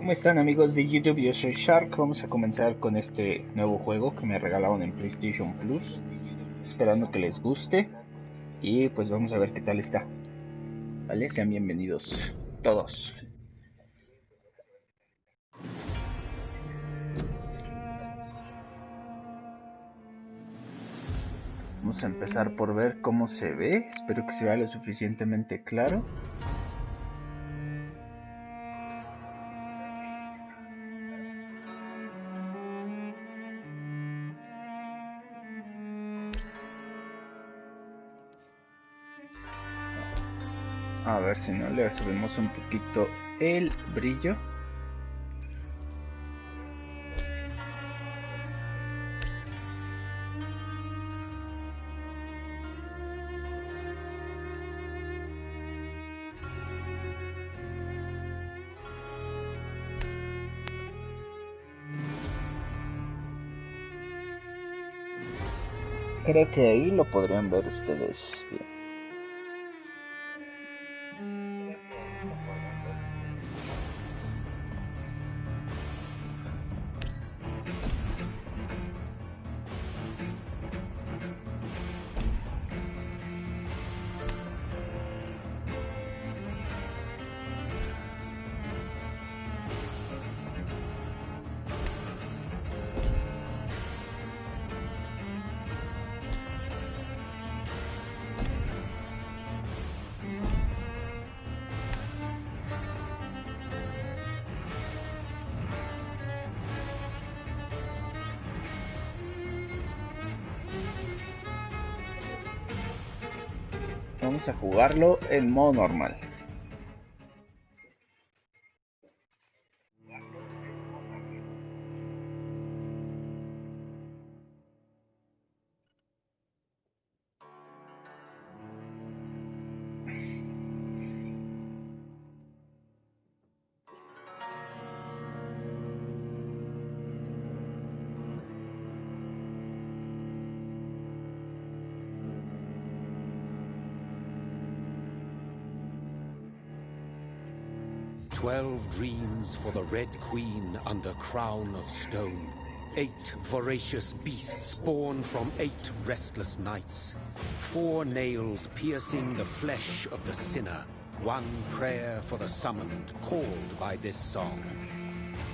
¿Cómo están amigos de YouTube? Yo soy Shark. Vamos a comenzar con este nuevo juego que me regalaron en PlayStation Plus. Esperando que les guste. Y pues vamos a ver qué tal está. ¿Vale? Sean bienvenidos todos. Vamos a empezar por ver cómo se ve. Espero que se vea lo suficientemente claro. A ver si no le subimos un poquito el brillo. Creo que ahí lo podrían ver ustedes bien. Vamos a jugarlo en modo normal. "12 dreams for the Red Queen under crown of stone. 8 voracious beasts born from 8 restless nights. 4 nails piercing the flesh of the sinner. 1 prayer for the summoned, called by this song.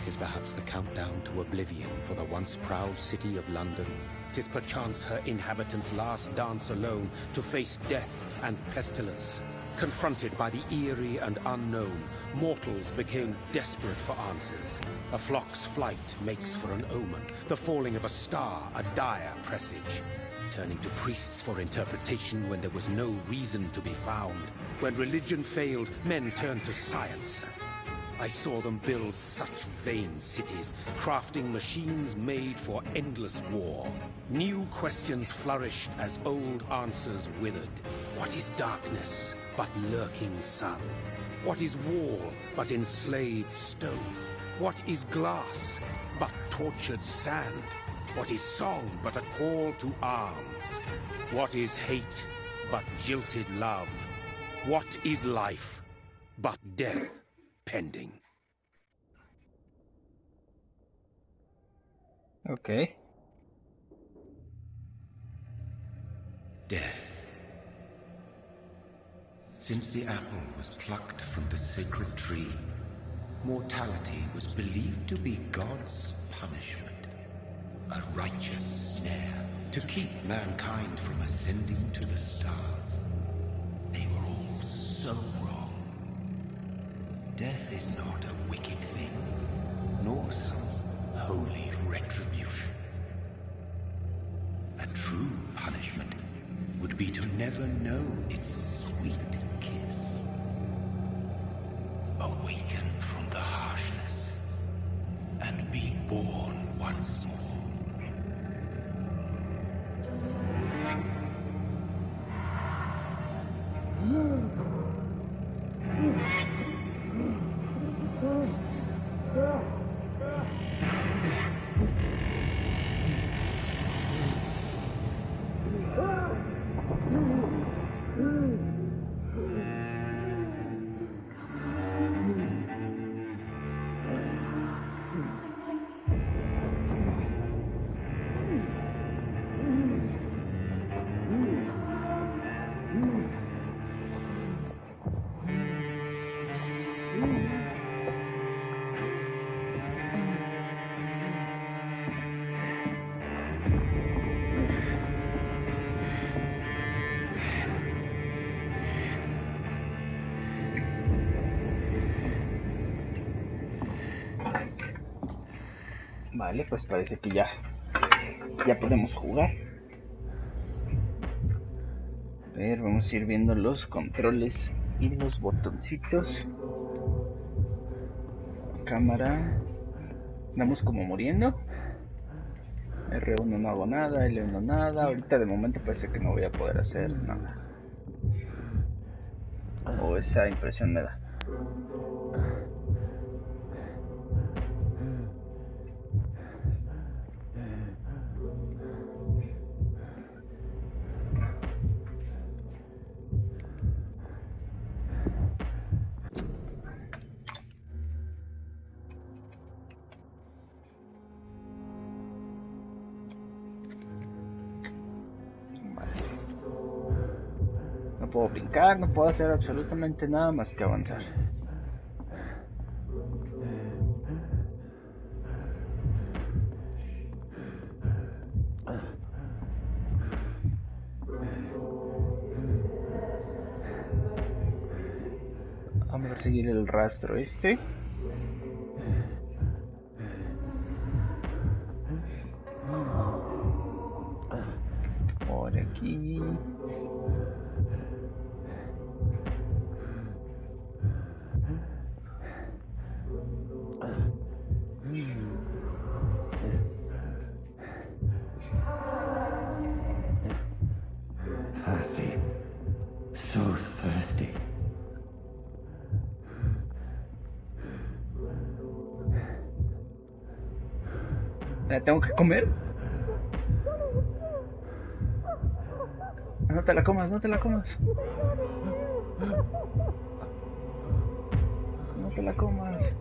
'Tis perhaps the countdown to oblivion for the once proud city of London. 'Tis perchance her inhabitants' last dance alone to face death and pestilence. Confronted by the eerie and unknown, mortals became desperate for answers. A flock's flight makes for an omen, the falling of a star a dire presage. Turning to priests for interpretation when there was no reason to be found. When religion failed, men turned to science. I saw them build such vain cities, crafting machines made for endless war. New questions flourished as old answers withered. What is darkness but lurking sun? What is wall but enslaved stone? What is glass but tortured sand? What is song but a call to arms? What is hate but jilted love? What is life but death pending? Ok. Death. Since the apple was plucked from the sacred tree, mortality was believed to be God's punishment, a righteous snare to keep mankind from ascending to the stars. They were all so wrong. Death is not a wicked thing, nor some holy retribution. A true punishment would be to never know its sweet kiss. Awaken from the harshness and be born once more. Vale, pues parece que ya podemos jugar. A ver, vamos a ir viendo los controles y los botoncitos. Cámara. Andamos como muriendo. R1 no hago nada, L1 nada. Ahorita de momento parece que no voy a poder hacer nada. O esa impresión me da. No puedo brincar, no puedo hacer absolutamente nada más que avanzar. Vamos a seguir el rastro este. Por aquí. Thirsty. So thirsty. ¿La tengo que comer? No te la comas, no te la comas. No te la comas.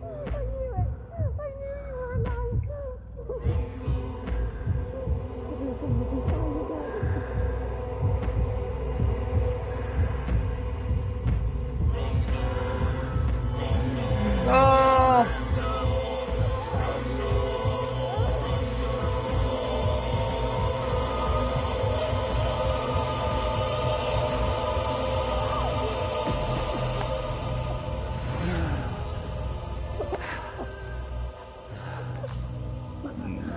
¡No!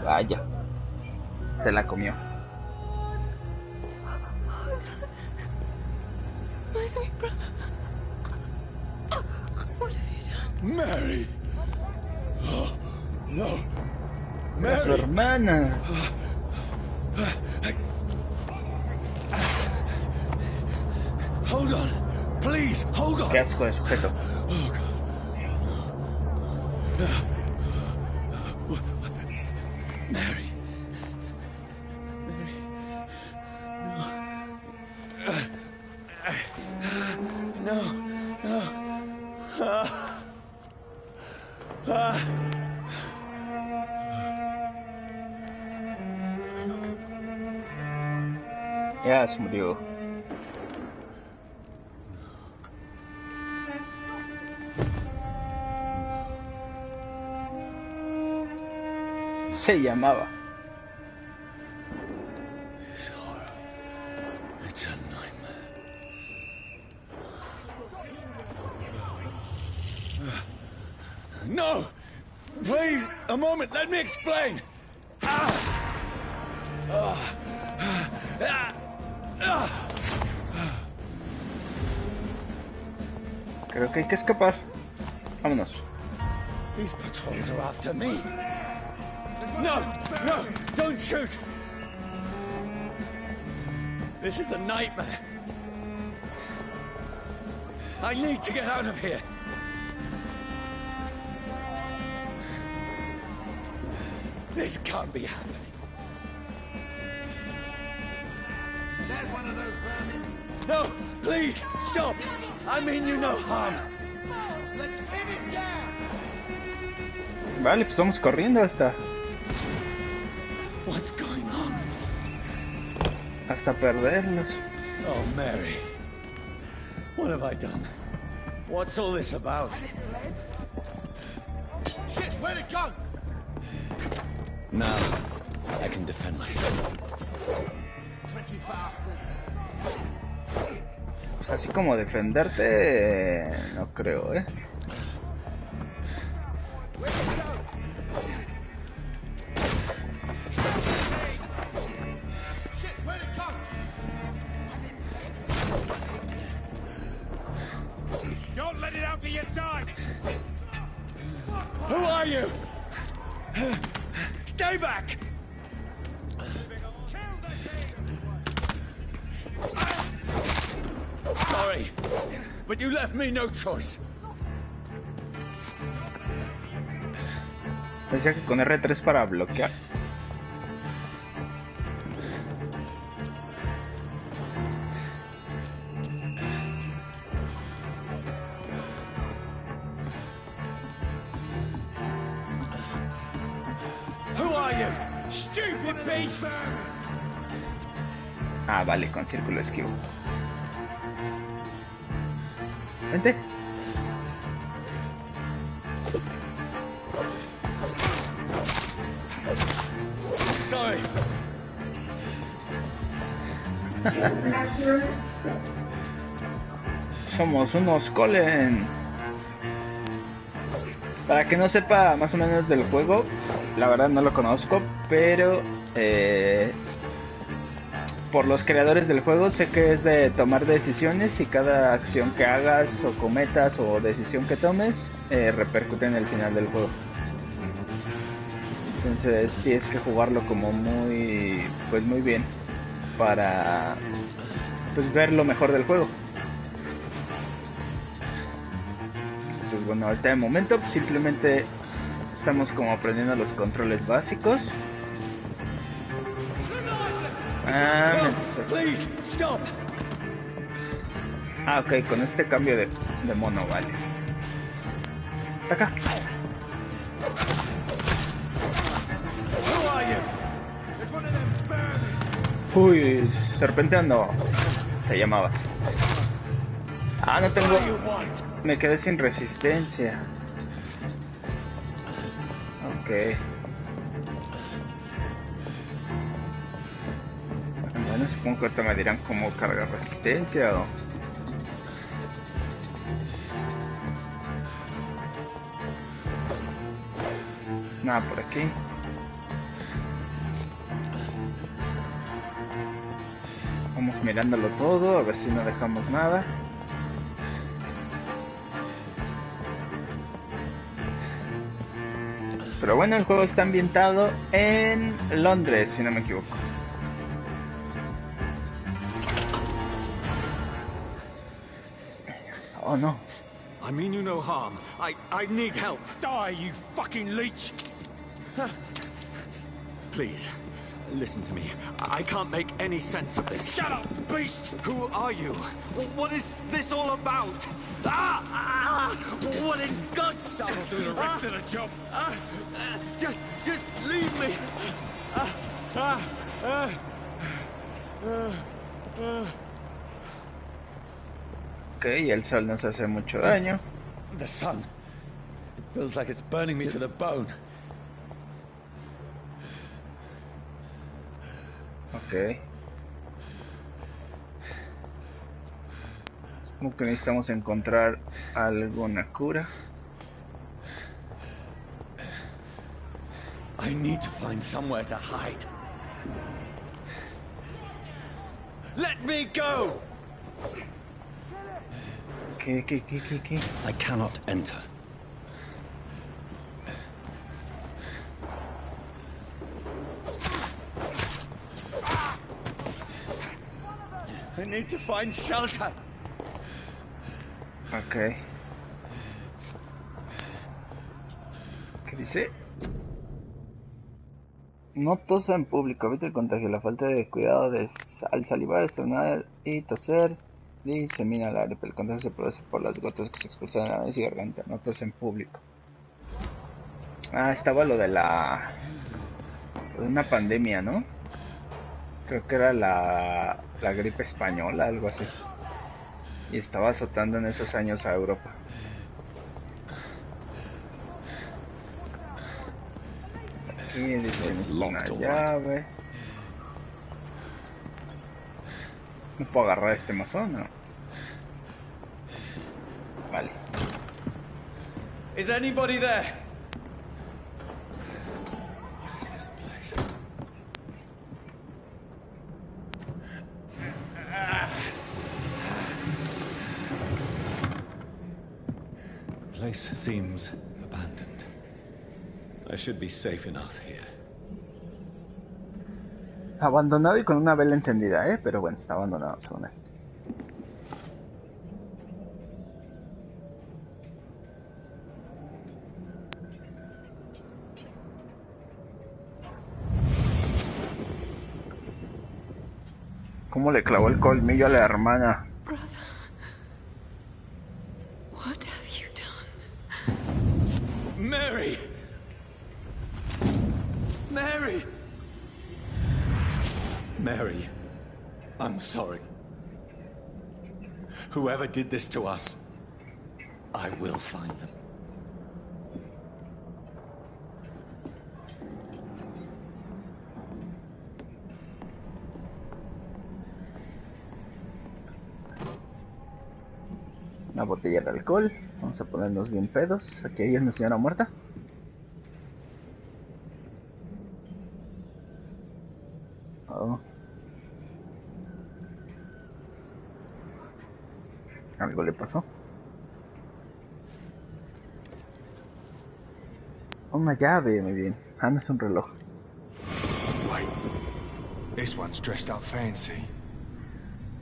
Vaya, se la comió. My sweet brother. What have you done? Mary! Oh, no. Es su Mary! hermana. Hold on. Please, hold on. Qué asco de sujeto. Oh, God. Mary. Mary. No. No. Ya se murió. Se llamaba. This horror. It's a nightmare. No! Please, a moment, let me explain. Creo que hay que escapar. Vámonos. These patrols are after me. No! No! Don't shoot! This is a nightmare. I need to get out of here. This can't be happening. There's one of those vermin. No! Please! Stop! I mean you no harm. Let's pin it down. Vale, pues vamos corriendo hasta What's going on? perderlos. Oh, Mary. What have I done? What's all this about? Shit, where'd it go? Now, I can defend myself. Tricky bastards. Pues así como defenderte, no creo, ¿eh? Where'd it go? are you? Stay back! Sorry, but you left me no choice. Decía que con R3 para bloquear. Who are you? Stupid beast! Ah, vale, con círculo esquivo. Vente. Sorry. Somos unos cullen. Para que no sepa más o menos del juego, la verdad no lo conozco, pero por los creadores del juego sé que es de tomar decisiones y cada acción que hagas o cometas o decisión que tomes repercute en el final del juego. Entonces tienes que jugarlo como muy bien para pues ver lo mejor del juego. Entonces bueno, ahorita de momento pues, simplemente estamos como aprendiendo los controles básicos. Please, stop! Ah, ok, con este cambio de mono, vale. Acá. Who are you? There's one of them vermin. Uy, serpenteando. Te llamabas. Ah, no tengo... What do you want? Me quedé sin resistencia. Ok. Bueno, supongo que ahorita me dirán cómo cargar resistencia o... Nada por aquí. Vamos mirándolo todo, a ver si no dejamos nada. Pero bueno, el juego está ambientado en Londres, si no me equivoco. Oh no. I mean you no harm. I need help. Die, you fucking leech! Please, listen to me. I can't make any sense of this. Shut up, beast! Who are you? What is this all about? What in God's... That'll do the rest of the job. Just leave me. Ok, el sol nos hace mucho daño. The sun. It feels like it's burning me to the bone. Ok. Supongo que necesitamos encontrar alguna cura. I need to find somewhere to hide. Let me go! ¿Qué? I cannot enter. I need to find shelter. Ok. ¿Qué dice? No tosa en público, evita el contagio, la falta de cuidado al salivar, estornudar y toser disemina la gripe. El contagio se produce por las gotas que se expulsan en la nariz y garganta. No tosa en público. Ah, estaba lo de una pandemia, ¿no? Creo que era la gripe española, algo así. Y estaba azotando en esos años a Europa. Aquí dice una llave. No puedo agarrar este mazón, ¿no? Vale. Is anybody there? What is this place? The place seems abandoned. I should be safe enough here. Abandonado y con una vela encendida, pero bueno, está abandonado según él. ¿Cómo le clavó el colmillo a la hermana? Brother, what have you done? Mary! Mary! Mary, I'm sorry. Whoever did this to us, I will find them. Una botella de alcohol. Vamos a ponernos bien pedos. Aquí hay una señora muerta. Oh. Algo le pasó. Una llave, muy bien. Ah, no es un reloj. Wait. This one's dressed up fancy.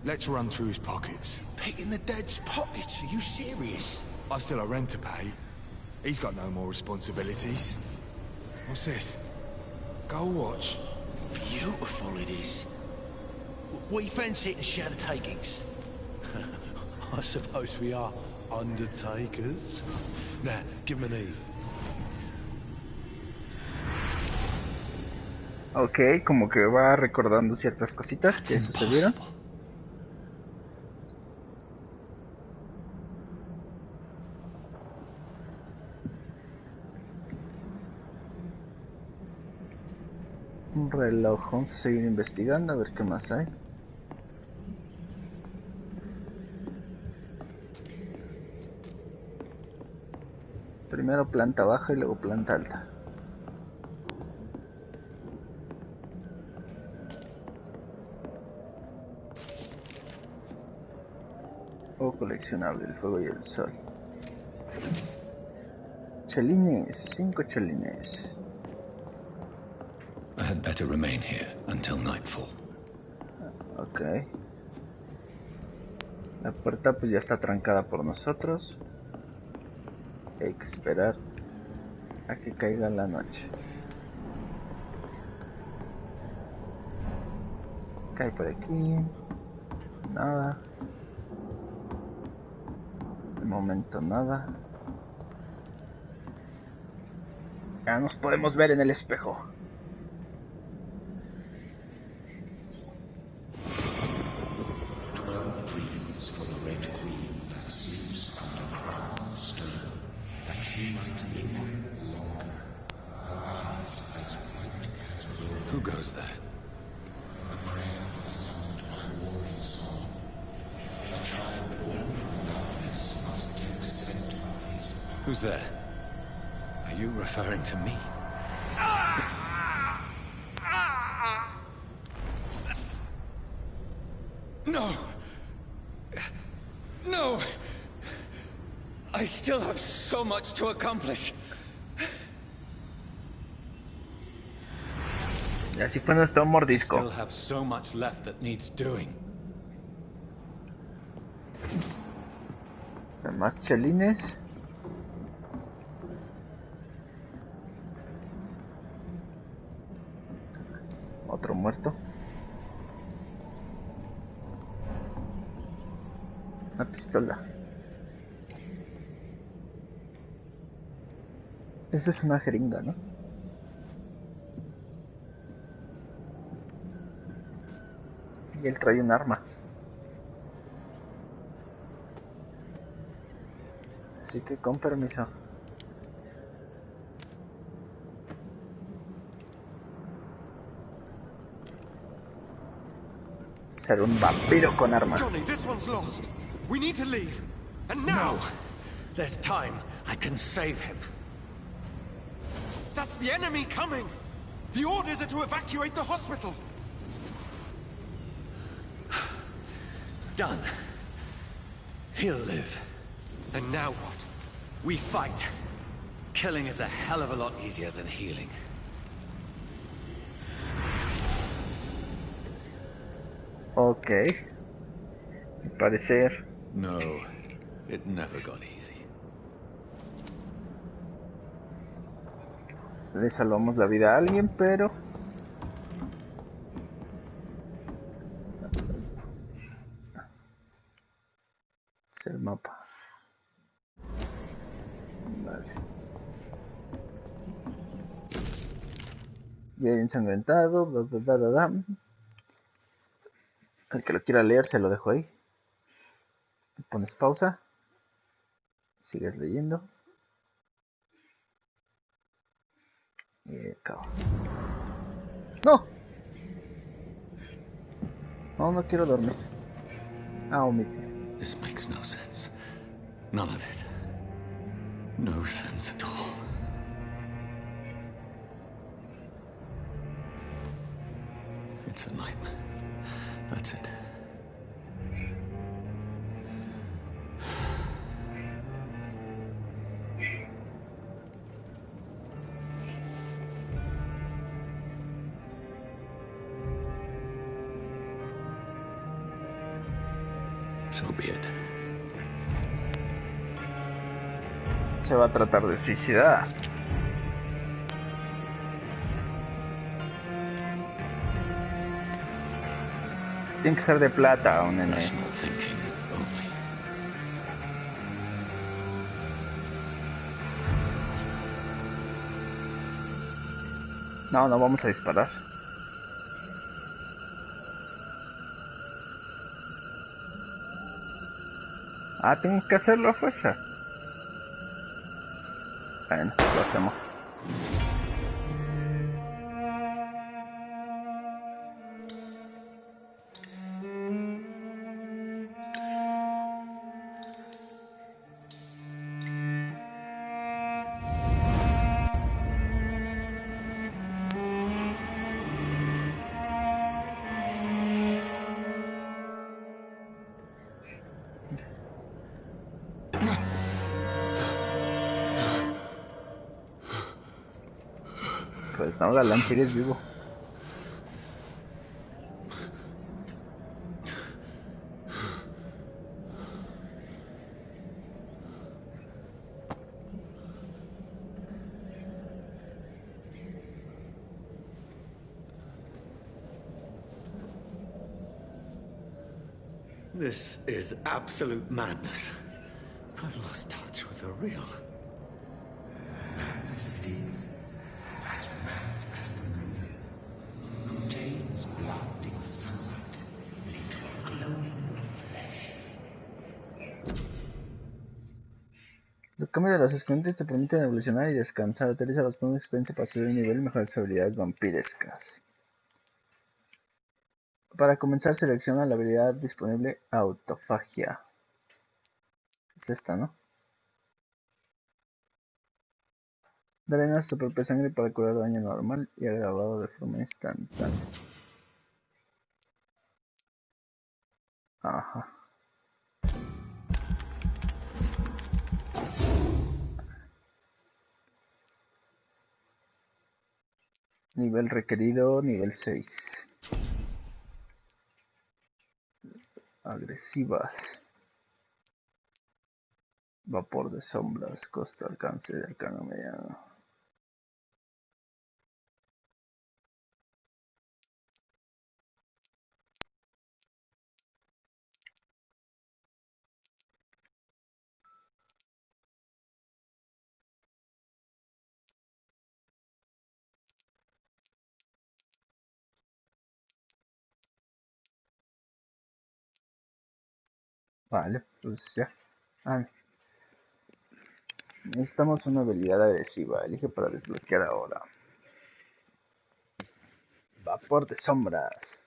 Let's run through his pockets. Picking the dead's pockets? Are you serious? I've still a rent to pay. He's got no more responsibilities. What's this? Gold watch. Beautiful it is. We fancy it and share the takings. I suppose we are undertakers. Now, give him an Eve. Ok, como que va recordando ciertas cositas que sucedieron. Un reloj, vamos a seguir investigando a ver qué más hay. Primero planta baja y luego planta alta. O coleccionable, el fuego y el sol. Chelines, 5 chelines. I had better remain here until nightfall. Ok. La puerta pues ya está trancada por nosotros. Hay que esperar a que caiga la noche. Cae por aquí. Nada. De momento nada. Ya nos podemos ver en el espejo. 12 dreams for the Red Queen that sleeps under crown of stone, that she might live longer, her eyes as white as gold. Who goes there? A prayer summoned by warring song. A child born from darkness must take scent of his heart. Who's there? Are you referring to me? No! No! I still have so much to accomplish. Y así fue nuestro mordisco. Still have so much left that needs doing. Más chelines. Otro muerto. Una pistola. Eso es una jeringa, ¿no? Y él trae un arma. Así que con permiso. Ser un vampiro con arma. Johnny, this one's lost. We need to leave. And now! No. There's time. I can save him. That's the enemy coming! The orders are to evacuate the hospital! Done. He'll live. And now what? We fight. Killing is a hell of a lot easier than healing. Ok. Al parecer. No, it never got easy. Le salvamos la vida a alguien, pero... es el mapa. Vale. Ya ensangrentado. Bla, bla, bla, bla, bla. El que lo quiera leer se lo dejo ahí. Pones pausa. Sigues leyendo. Y acabo. ¡No! No, no quiero dormir. Ah, omite. This makes no sense. None of it. No sense at all. It's a nightmare. That's it. So be it. Se va a tratar de suicidar. Tiene que ser de plata, un nene. Rational thinking only. No, no vamos a disparar. Ah, tengo que hacerlo a fuerza. Bueno, lo hacemos. Pues no, Galán, sigues vivo. This is absolute madness. I've lost touch with the real. Madness it is, as mad as the moon. Contains blood in sunlight, into a glowing flesh. Los cambios de los escondites te permiten evolucionar y descansar. Utiliza los puntos de experiencia para subir el nivel y mejorar sus habilidades vampirescas. Para comenzar, selecciona la habilidad disponible Autofagia. Es esta, ¿no? Drenas tu propia sangre para curar daño normal y agravado de forma instantánea. Ajá. Nivel requerido, nivel 6. Agresivas. Vapor de sombras, costa alcance de arcano mediano. Vale, pues ya. Ah, necesitamos una habilidad agresiva. Elige para desbloquear ahora. Vapor de sombras.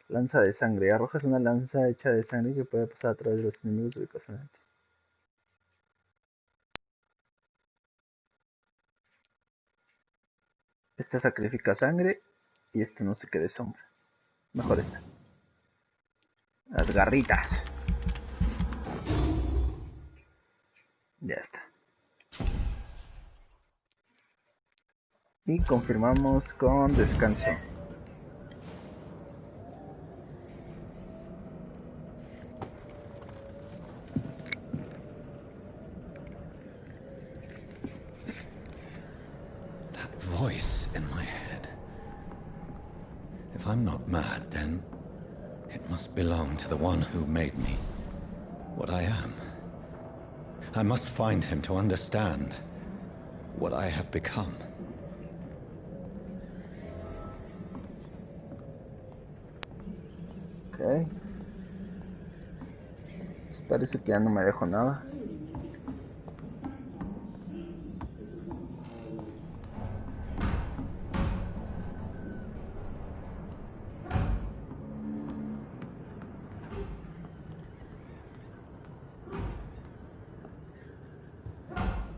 Lanza de sangre. Arrojas una lanza hecha de sangre que puede pasar a través de los enemigos ubicacionalmente. Esta sacrifica sangre y esta no se quede sombra. Mejor esta. Las garritas. Ya está. Y confirmamos con descanso. That voice in my head. If I'm not mad, then it must belong to the one who made me what I am. I must find him to understand what I have become. Ok. Parece que ya no me dejo nada.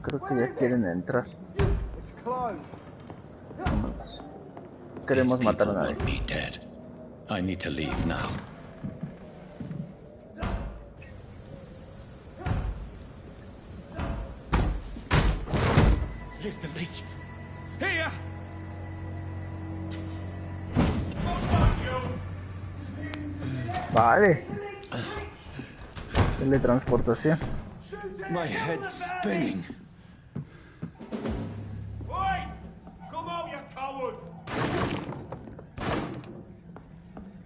Creo que ya quieren entrar. Vámonos. Queremos matar a nadie. Me dead. I need to leave now. Here's the leech. Here! Vale. Teletransportación. My head's spinning. Oi! Come out, you coward!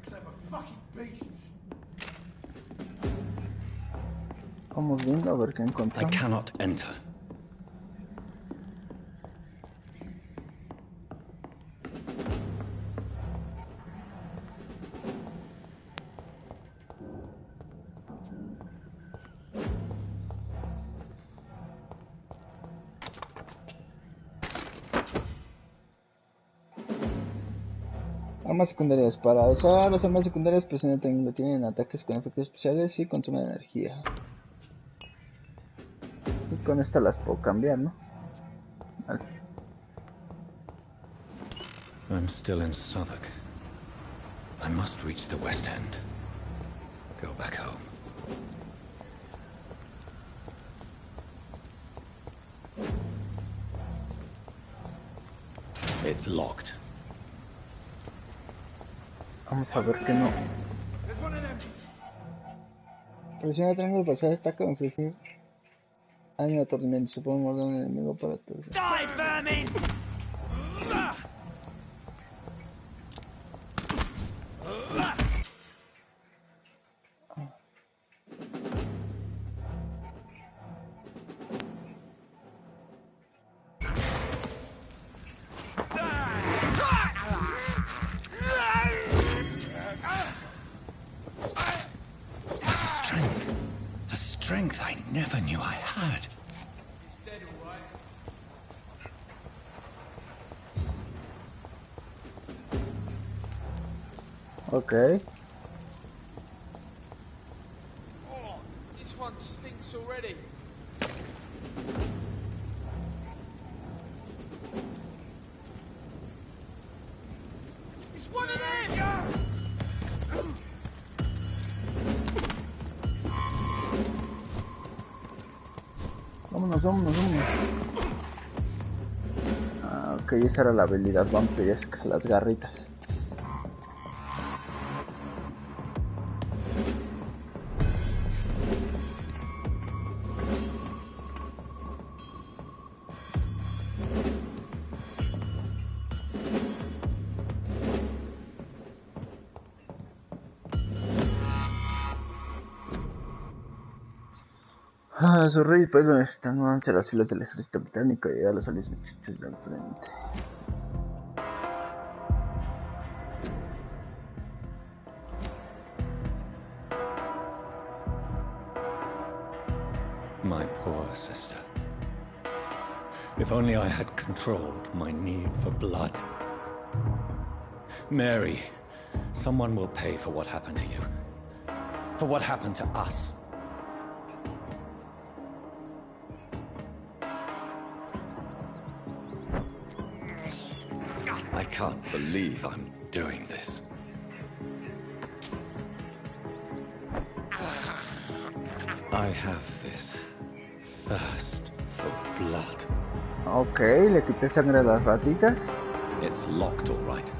Clever fucking beasts. Vamos viendo a ver qué I encontramos. cannot enter. Armas secundarias. Para usar las armas secundarias, presiona triángulo. Tienen ataques con efectos especiales y consumen energía. Y con esta las puedo cambiar, ¿no? Vale. I'm still in Southwark. I must reach the West End. Go back home. It's locked. Vamos a ver que no. Presiona triángulo para destaca o infligir daño de aturdimiento. Se puede morder a un enemigo para aturdir. Die, vermin! A strength I never knew I had. Ok. Oh, this one stinks already. It's one of them! Vámonos, vámonos, vámonos. Ah, ok, esa era la habilidad vampiresca, las garritas. Su rey y Pedro están mudándose a las filas del ejército británico y a los aliados muchachos del frente. My poor sister. If only I had controlled my need for blood. Mary, someone will pay for what happened to you. For what happened to us. I can't believe I'm doing this. I have this thirst for blood. Ok, le quité sangre a las ratitas. It's locked, all right.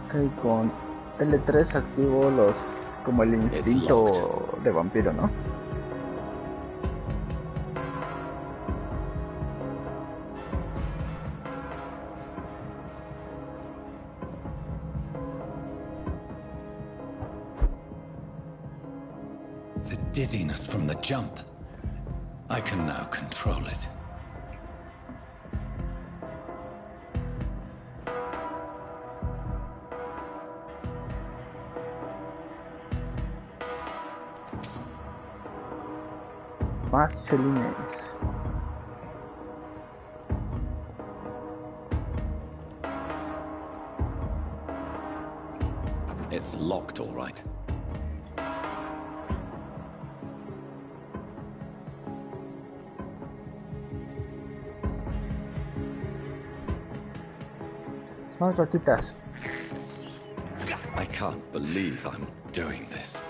Ok, con L3 activo los... como el instinto de vampiro, ¿no? The dizziness from the jump. I can now control it. Más chelines. It's locked, all right. Más ratitas. I can't believe I'm doing this.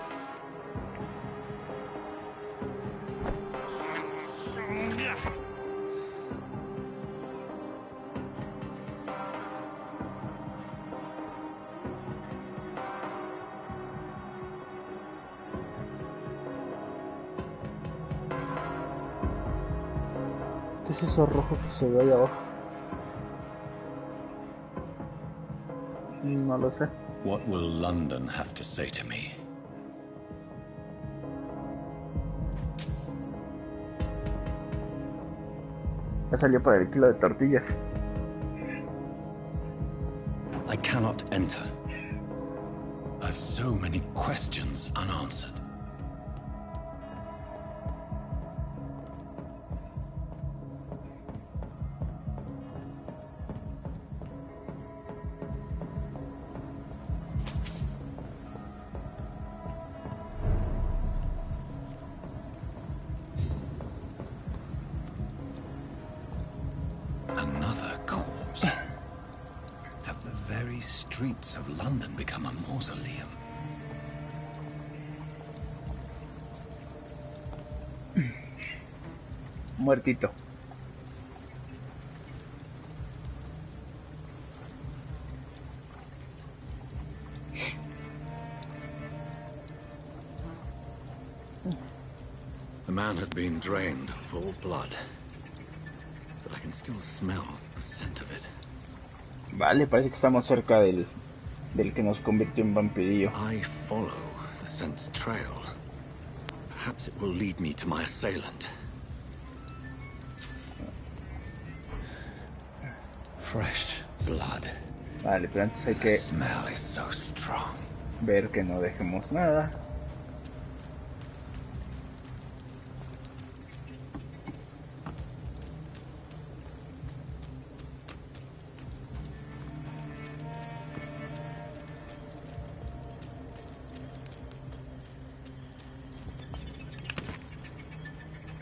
¿Qué es eso rojo que se ve ahí abajo? No lo sé. What will London have to say to me? Ya salió para el kilo de tortillas. I cannot enter. I've so many questions unanswered. Another corpse. Have the very streets of London become a mausoleum? Muertito. The man has been drained of all blood. But I can still smell the scent of it. Vale, parece que estamos cerca del que nos convirtió en vampirillo. I follow the scent's trail. Perhaps it will lead me to my assailant. Fresh blood. Vale, pero antes hay The que smell is so strong. ver que no dejemos nada.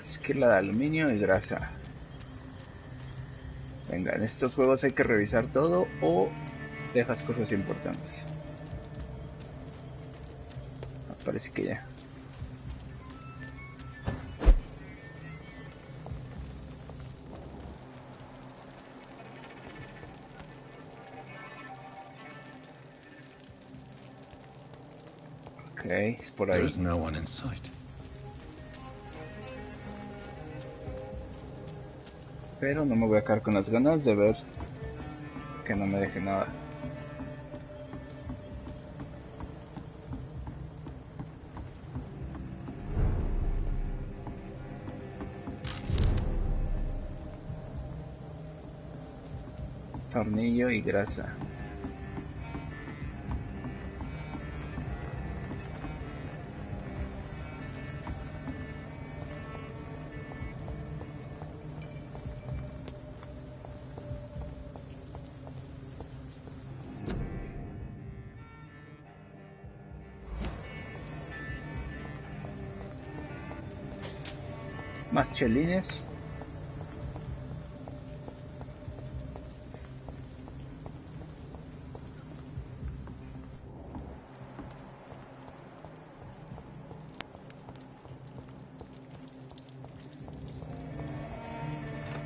Esquila de aluminio y grasa. Venga, en estos juegos hay que revisar todo o dejas cosas importantes. Parece que ya. Ok, es por ahí. There's no one in sight. Pero no me voy a quedar con las ganas de ver que no me deje nada. Tornillo y grasa. Más chelines.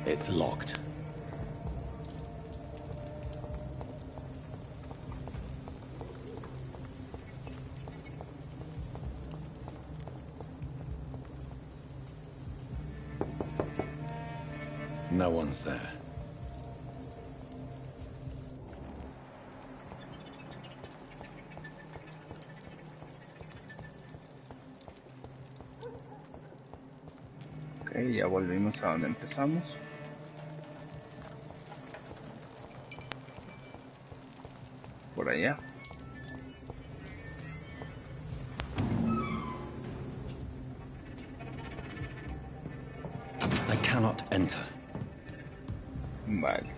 It's locked. No one's there. Ok, ya volvimos a donde empezamos. Por allá. I cannot enter. Vale.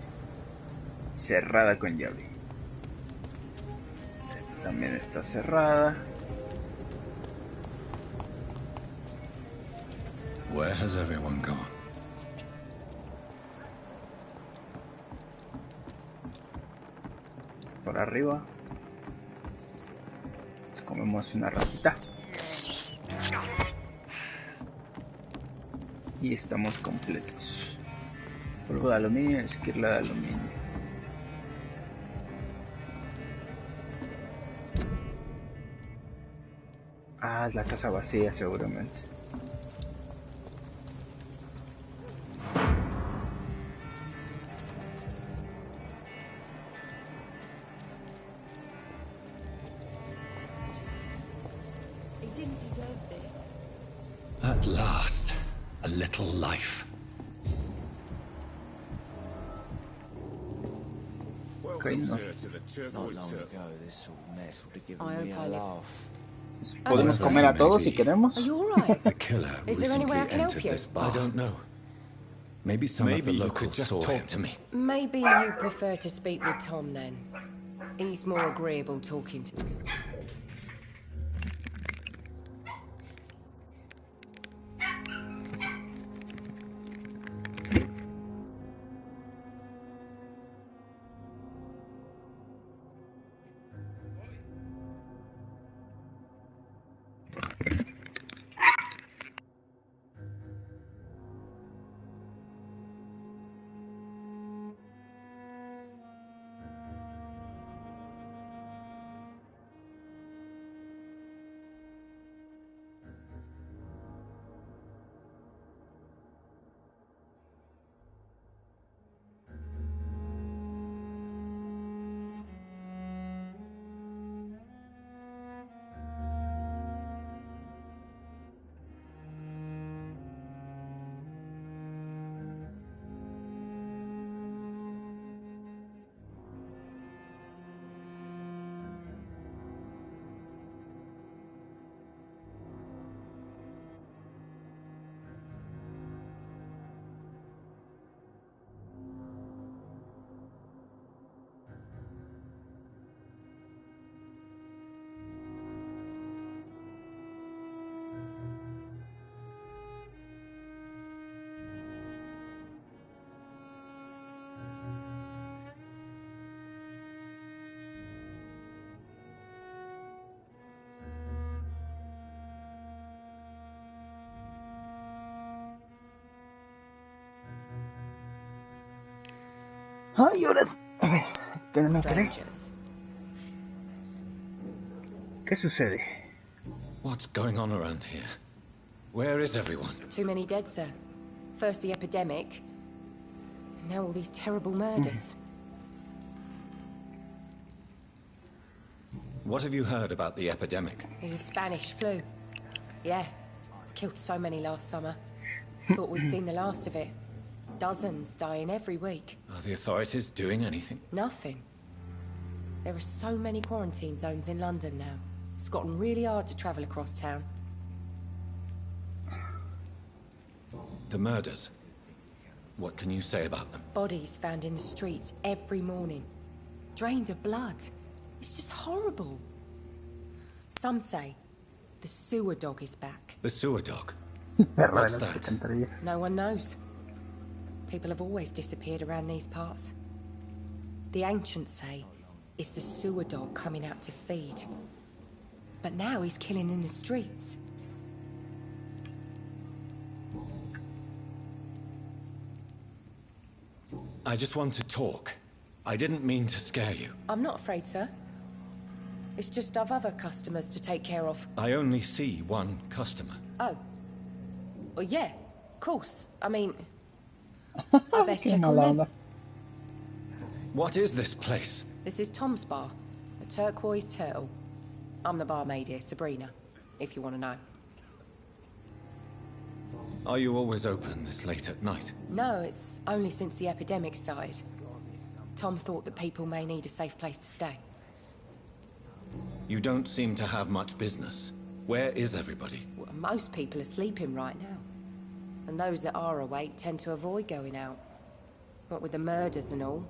Cerrada con llave. Esta también está cerrada. Where has everyone gone? Por arriba. Nos comemos una ratita. Y estamos completos. Polvo de aluminio, esquirla de aluminio. Ah, es la casa vacía seguramente. At last, a little life. Okay, no. Not long ago, this sort of mess would have given me a laugh. Podemos comer a todos si queremos. Are you alright? The killer Is there any way I recently can help entered you? this bar. I don't know. Maybe some of the locals just saw talk him. to me. Maybe you prefer to speak with Tom then. He's more agreeable talking to me. Ay, ahora sí. A ver, que no me enteré. Strangers. ¿Qué sucede? What's going on around here? Where is everyone? Too many dead, sir. First the epidemic, and now all these terrible murders. What have you heard about the epidemic? It's a Spanish flu. Yeah. Killed so many last summer. Thought we'd seen the last of it. Dozens dying every week. Are the authorities doing anything? Nothing. There are so many quarantine zones in London now. It's gotten really hard to travel across town. The murders. What can you say about them? Bodies found in the streets every morning. Drained of blood. It's just horrible. Some say the sewer dog is back. The sewer dog. Perra What's de las that? alcantarillas. No one knows. People have always disappeared around these parts. The ancients say it's the sewer dog coming out to feed. But now he's killing in the streets. I just want to talk. I didn't mean to scare you. I'm not afraid, sir. It's just I've other customers to take care of. I only see one customer. Oh. Well, yeah, of course. I mean, I best check on them. What is this place? This is Tom's bar, a turquoise turtle. I'm the barmaid here, Sabrina, if you want to know. Are you always open this late at night? No, it's only since the epidemic started. Tom thought that people may need a safe place to stay. You don't seem to have much business. Where is everybody? Well, most people are sleeping right now. And those that are awake tend to avoid going out. What with the murders and all.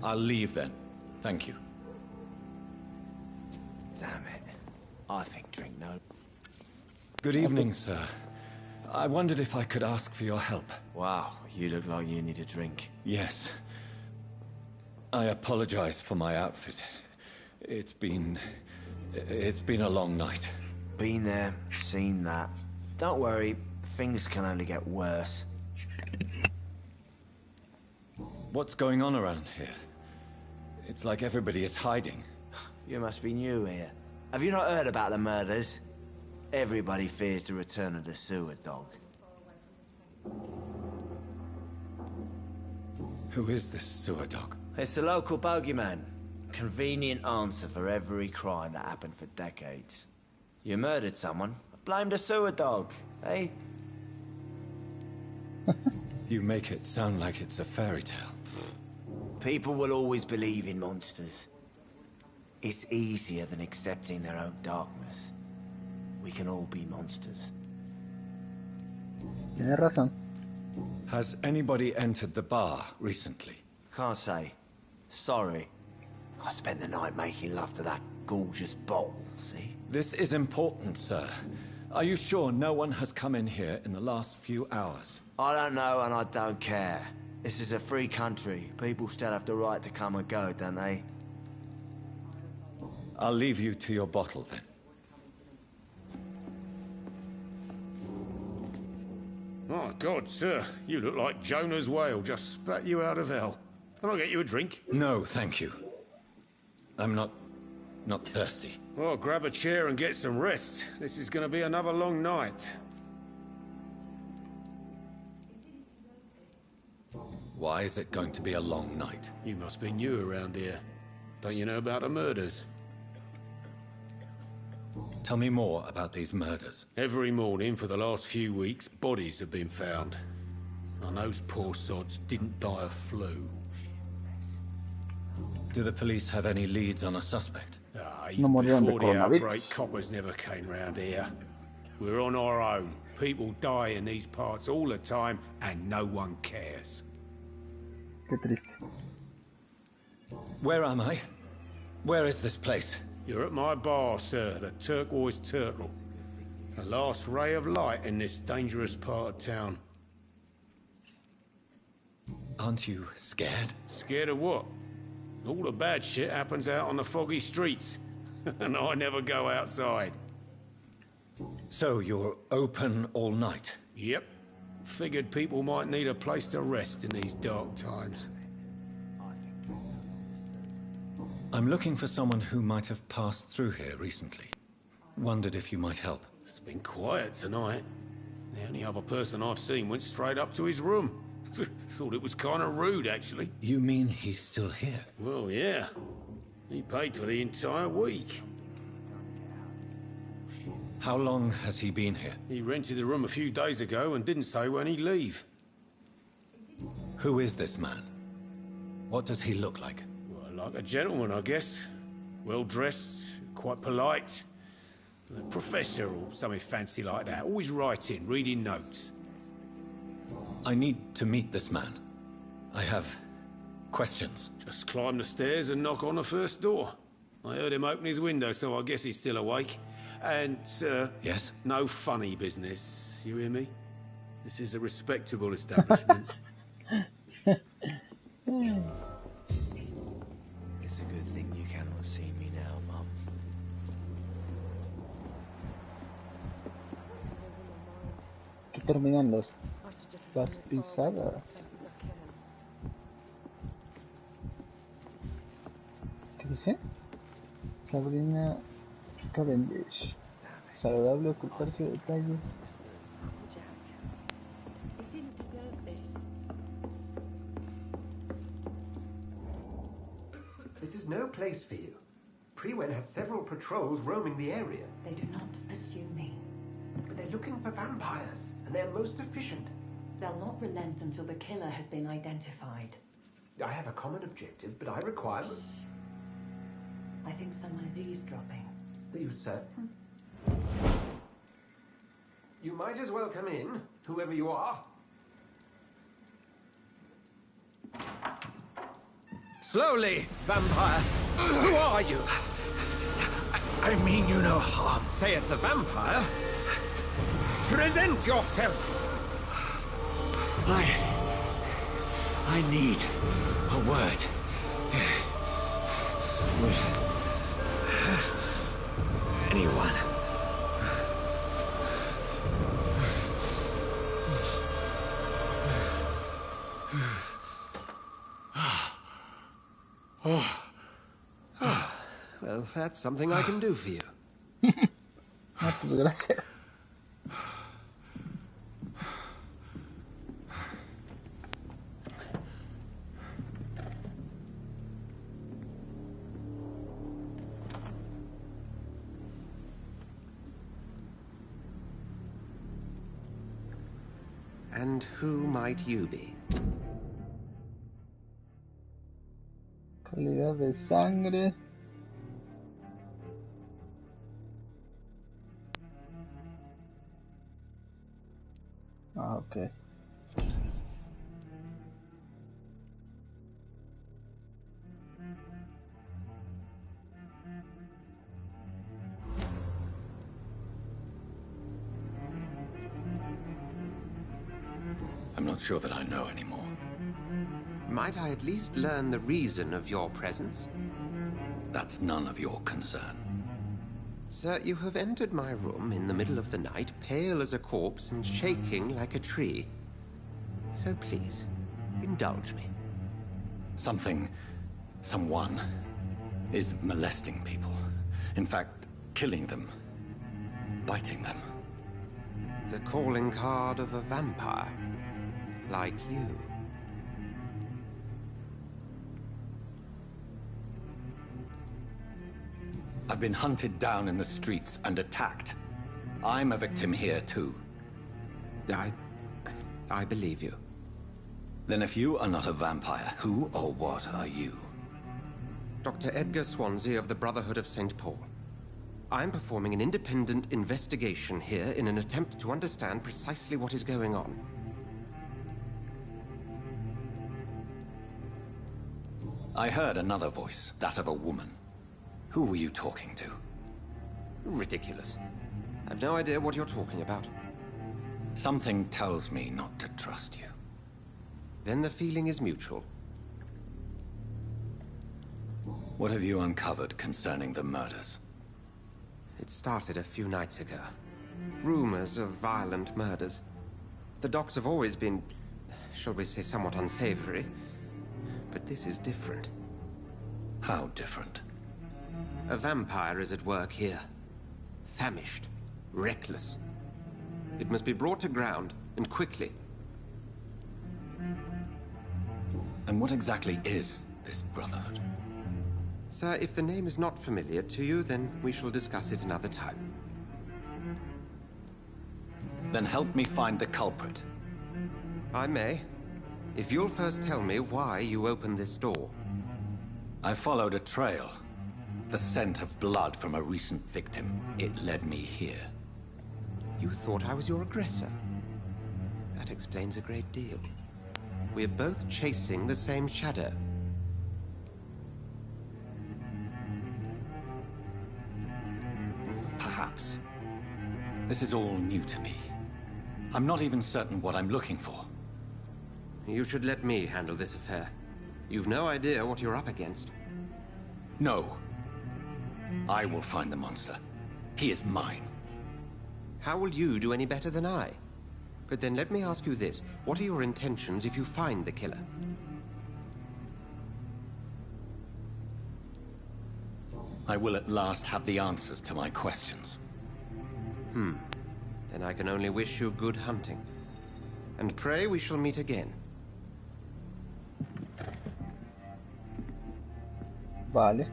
I'll leave then. Thank you. Damn it. I think drink no. Good evening, sir. I wondered if I could ask for your help. Wow, you look like you need a drink. Yes. I apologize for my outfit. It's been a long night. Been there, seen that. Don't worry, things can only get worse. What's going on around here? It's like everybody is hiding. You must be new here. Have you not heard about the murders? Everybody fears the return of the sewer dog. Who is this sewer dog? It's the local bogeyman. Convenient answer for every crime that happened for decades. You murdered someone, blame the sewer dog, eh? You make it sound like it's a fairy tale. People will always believe in monsters. It's easier than accepting their own darkness. We can all be monsters. Tienes razón. Has anybody entered the bar recently? Can't say. Sorry. I spent the night making love to that gorgeous bottle, see? This is important, sir. Are you sure no one has come in here in the last few hours? I don't know and I don't care. This is a free country. People still have the right to come and go, don't they? I'll leave you to your bottle then. My God, sir, you look like Jonah's whale just spat you out of hell. Can I get you a drink? No, thank you. I'm not thirsty. Well, grab a chair and get some rest. This is going to be another long night. Why is it going to be a long night? You must be new around here. Don't you know about the murders? Tell me more about these murders. Every morning for the last few weeks, bodies have been found. And those poor sods didn't die of flu. Do the police have any leads on a suspect? No murieron de Before the coronavirus. outbreak, coppers never came round here. We're on our own. People die in these parts all the time, and no one cares. Qué triste. Where am I? Where is this place? You're at my bar, sir, the Turquoise Turtle. The last ray of light in this dangerous part of town. Aren't you scared? Scared of what? All the bad shit happens out on the foggy streets. And I never go outside. So you're open all night? Yep. Figured people might need a place to rest in these dark times. I'm looking for someone who might have passed through here recently. Wondered if you might help. It's been quiet tonight. The only other person I've seen went straight up to his room. Thought it was kind of rude, actually. You mean he's still here? Well, yeah. He paid for the entire week. How long has he been here? He rented the room a few days ago and didn't say when he'd leave. Who is this man? What does he look like? Well, like a gentleman, I guess. Well-dressed, quite polite. A professor or something fancy like that. Always writing, reading notes. I need to meet this man. I have questions. Just climb the stairs and knock on the first door. I heard him open his window, so I guess he's still awake. And, sir... Yes? No funny business, you hear me? This is a respectable establishment. It's a good thing you cannot see me now, Mum. Aquí terminan los Las pisadas. ¿Qué dice? Sabrina Cavendish. Saludable ocuparse de detalles. He didn't deserve this. This is no place for you. Priwen has several patrols roaming the area. They do not pursue me. But they're looking for vampires, and they're most efficient. They'll not relent until the killer has been identified. I have a common objective, but I require... I think someone is eavesdropping. Are you certain? You might as well come in, whoever you are. Slowly, vampire! Who are you? I mean you no harm. Say it, the vampire? Present yourself! I need a word. With anyone. Well, that's something I can do for you. Ah, pues gracias. And who might you be? Calidad de sangre. Ah, okay. I'm not sure that I know anymore. Might I at least learn the reason of your presence? That's none of your concern. Sir, you have entered my room in the middle of the night, pale as a corpse and shaking like a tree. So please, indulge me. Someone is molesting people. In fact, killing them. Biting them. The calling card of a vampire. Like you. I've been hunted down in the streets and attacked. I'm a victim here, too. I believe you. Then if you are not a vampire, who or what are you? Dr. Edgar Swansea of the Brotherhood of St. Paul. I'm performing an independent investigation here in an attempt to understand precisely what is going on. I heard another voice, that of a woman. Who were you talking to? Ridiculous. I've no idea what you're talking about. Something tells me not to trust you. Then the feeling is mutual. What have you uncovered concerning the murders? It started a few nights ago. Rumors of violent murders. The docks have always been, shall we say, somewhat unsavory. But this is different. How different? A vampire is at work here. Famished. Reckless. It must be brought to ground, and quickly. And what exactly is this Brotherhood? Sir, if the name is not familiar to you, then we shall discuss it another time. Then help me find the culprit. I may. If you'll first tell me why you opened this door. I followed a trail. The scent of blood from a recent victim. It led me here. You thought I was your aggressor? That explains a great deal. We're both chasing the same shadow. Perhaps. This is all new to me. I'm not even certain what I'm looking for. You should let me handle this affair. You've no idea what you're up against. No. I will find the monster. He is mine. How will you do any better than I? But then let me ask you this. What are your intentions if you find the killer? I will at last have the answers to my questions. Then I can only wish you good hunting. And pray we shall meet again. Vale.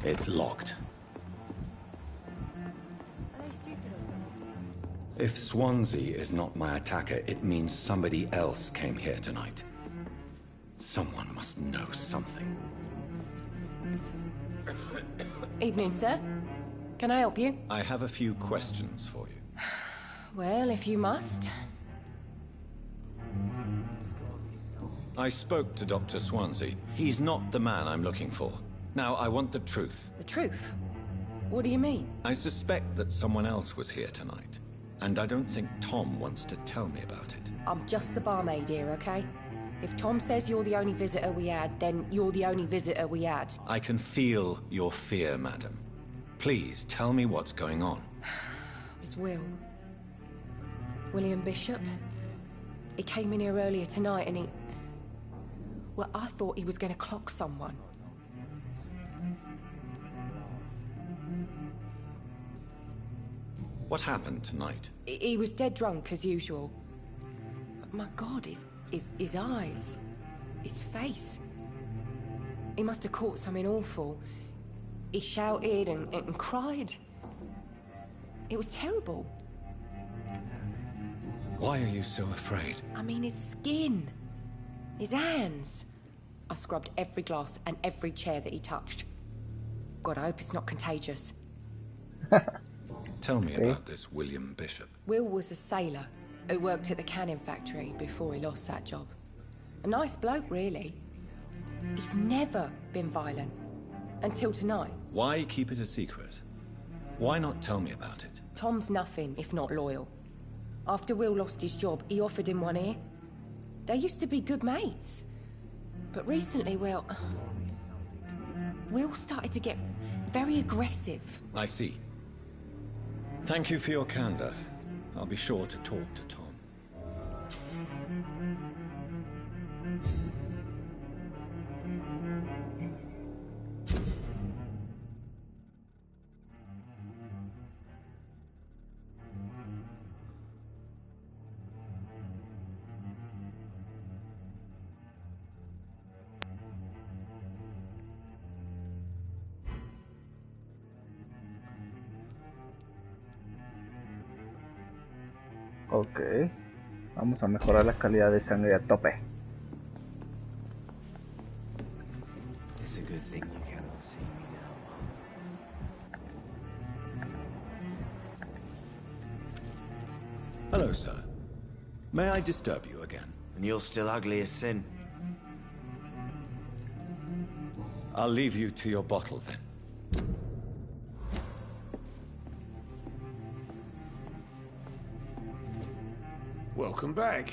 It's locked. If Swansea is not my attacker, it means somebody else came here tonight. Someone must know something. Evening, sir. Can I help you? I have a few questions for you. Well, if you must. I spoke to Dr. Swansea. He's not the man I'm looking for. Now, I want the truth. The truth? What do you mean? I suspect that someone else was here tonight. And I don't think Tom wants to tell me about it. I'm just the barmaid here, okay? If Tom says you're the only visitor we had, then you're the only visitor we had. I can feel your fear, madam. Please, tell me what's going on. It's William Bishop. He came in here earlier tonight and he... Well, I thought he was going to clock someone. What happened tonight? He was dead drunk, as usual. My God, his eyes. His face. He must have caught something awful. He shouted and cried. It was terrible. Why are you so afraid? I mean, his skin. His hands. I scrubbed every glass and every chair that he touched. God, I hope it's not contagious. Tell me about this William Bishop. Will was a sailor who worked at the cannon factory before he lost that job. A nice bloke, really. He's never been violent. Until tonight. Why keep it a secret? Why not tell me about it? Tom's nothing if not loyal. After Will lost his job, he offered him one ear. They used to be good mates. But recently, well... Will started to get very aggressive. I see. Thank you for your candor. I'll be sure to talk to Tom. Ok, vamos a mejorar la calidad de sangre a tope. It's a good thing you cannot see me now. Hello, sir. May I disturb you again? And you're still ugly as sin. I'll leave you to your bottle then. Welcome back.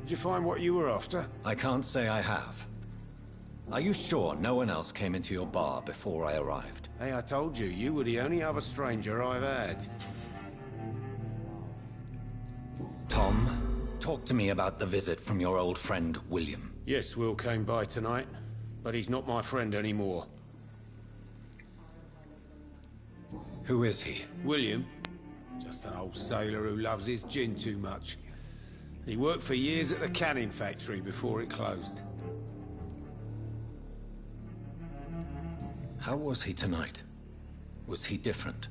Did you find what you were after? I can't say I have. Are you sure no one else came into your bar before I arrived? Hey, I told you, you were the only other stranger I've had. Tom, talk to me about the visit from your old friend, William. Yes, Will came by tonight, but he's not my friend anymore. Who is he? William? Just an old sailor who loves his gin too much. He worked for years at the canning factory before it closed. How was he tonight? Was he different?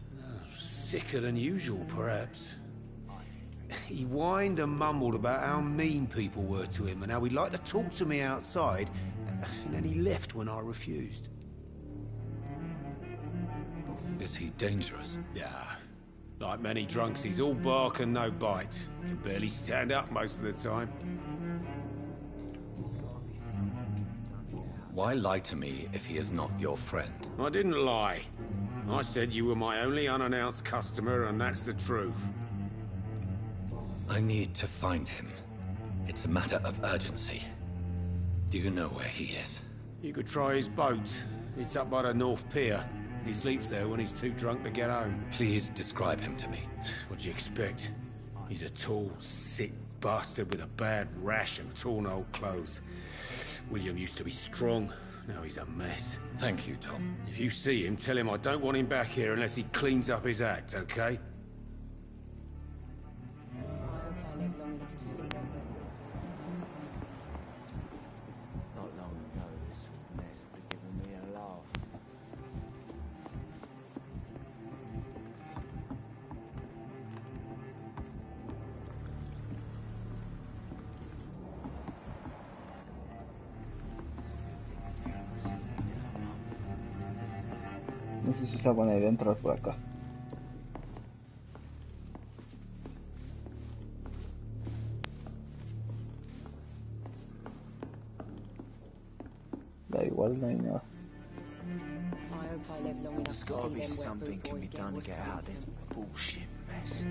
Sicker than usual, perhaps. He whined and mumbled about how mean people were to him and how he'd like to talk to me outside, and then he left when I refused. Is he dangerous? Yeah. Like many drunks, he's all bark and no bite. Can barely stand up most of the time. Why lie to me if he is not your friend? I didn't lie. I said you were my only unannounced customer, and that's the truth. I need to find him. It's a matter of urgency. Do you know where he is? You could try his boat. It's up by the North Pier. He sleeps there when he's too drunk to get home. Please describe him to me. What do you expect? He's a tall, sick bastard with a bad rash and torn old clothes. William used to be strong. Now he's a mess. Thank you, Tom. If you see him, tell him I don't want him back here unless he cleans up his act, okay? No sé si sea buena idea entrar por acá. Da igual, no hay nada. There's gotta be something can be done to get out of this bullshit mess.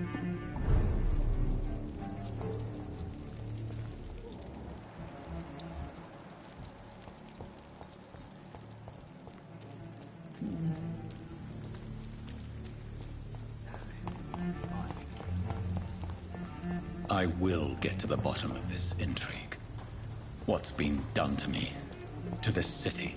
I will get to the bottom of this intrigue. What's been done to me? To this city?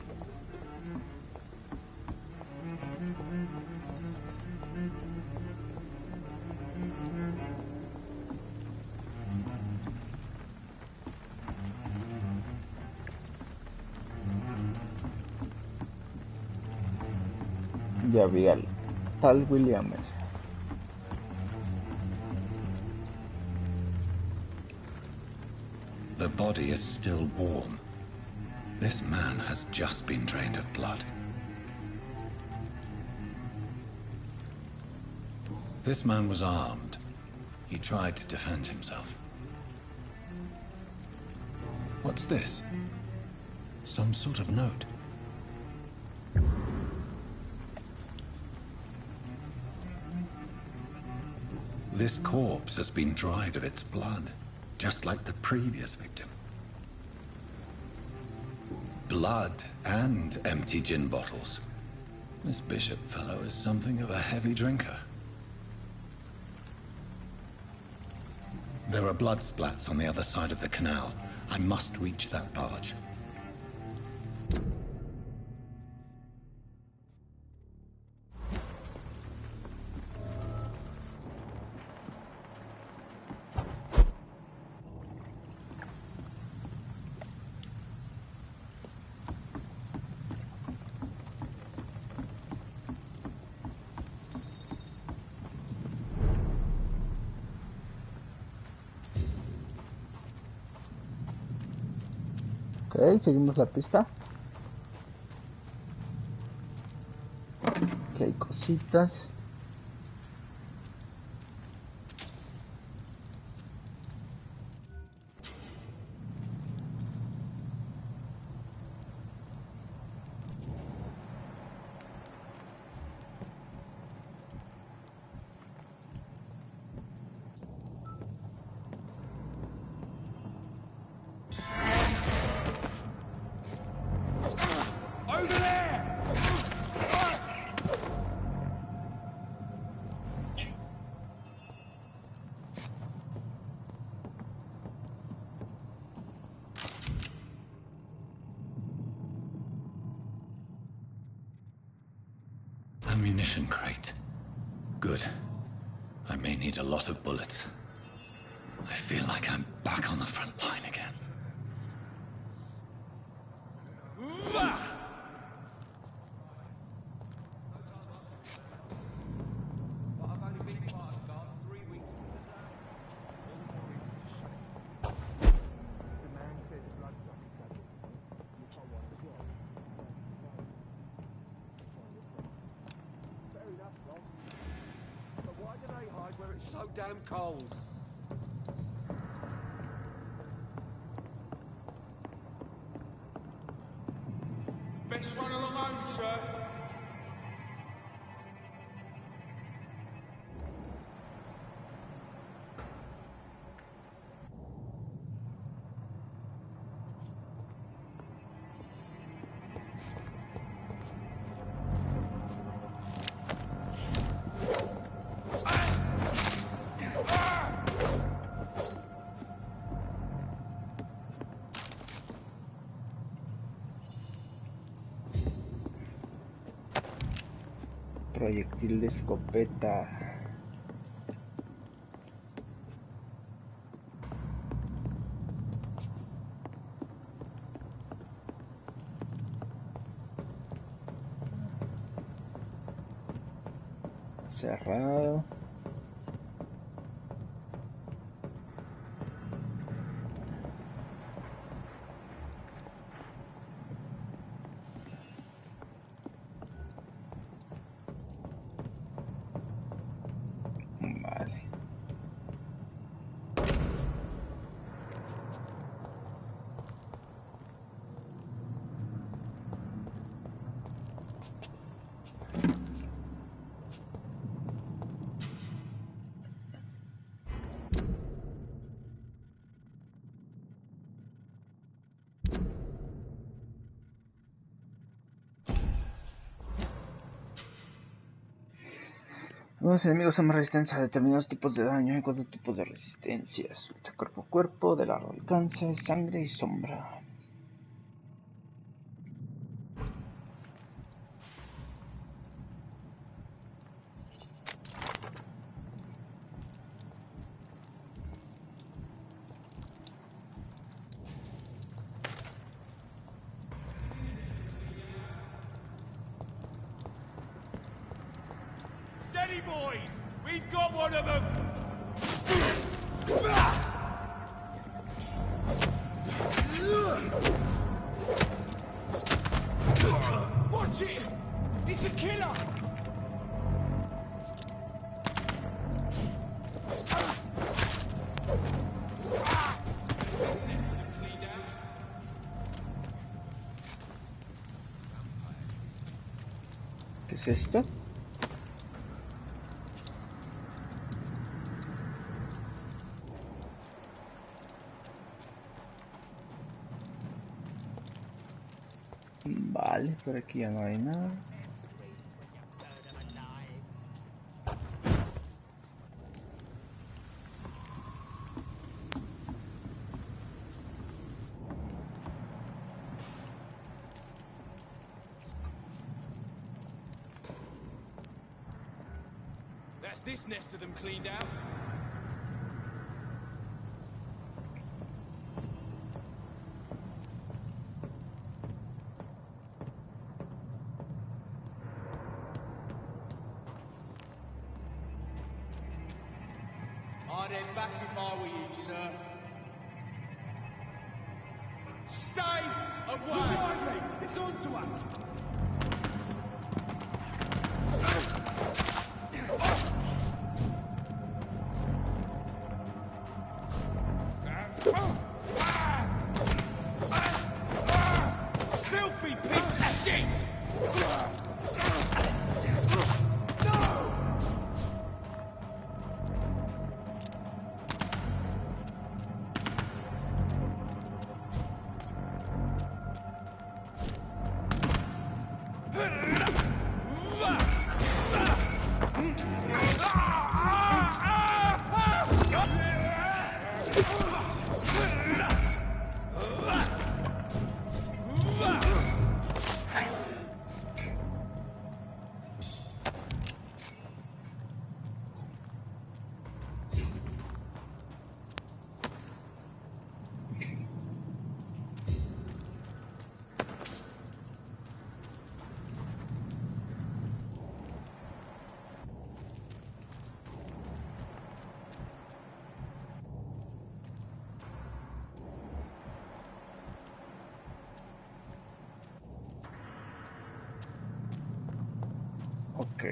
Gabriel, tal Williams. The body is still warm. This man has just been drained of blood. This man was armed. He tried to defend himself. What's this? Some sort of note. This corpse has been dried of its blood, just like the previous victim. Blood and empty gin bottles. This bishop fellow is something of a heavy drinker. There are blood splats on the other side of the canal. I must reach that barge. Ok, seguimos la pista. Aquí hay cositas. Ammunition crate. Good. I may need a lot of bullets. I feel like I'm back on the front line again. So damn cold. Best run along home, sir. Proyectil de escopeta. Cerrado. Vale. Los enemigos son más resistentes a determinados tipos de daño. Hay 4 tipos de resistencias: cuerpo a cuerpo, de largo alcance, sangre y sombra. Steady, boys! We've got one of them! Watch it! It's a killer! ¿Qué es esto? Vale, por aquí ya no hay nada. That's this nest of them cleaned out. I'd head back if I were you, sir. Stay away! It's on to us! Filthy piece of shit! No! Ok.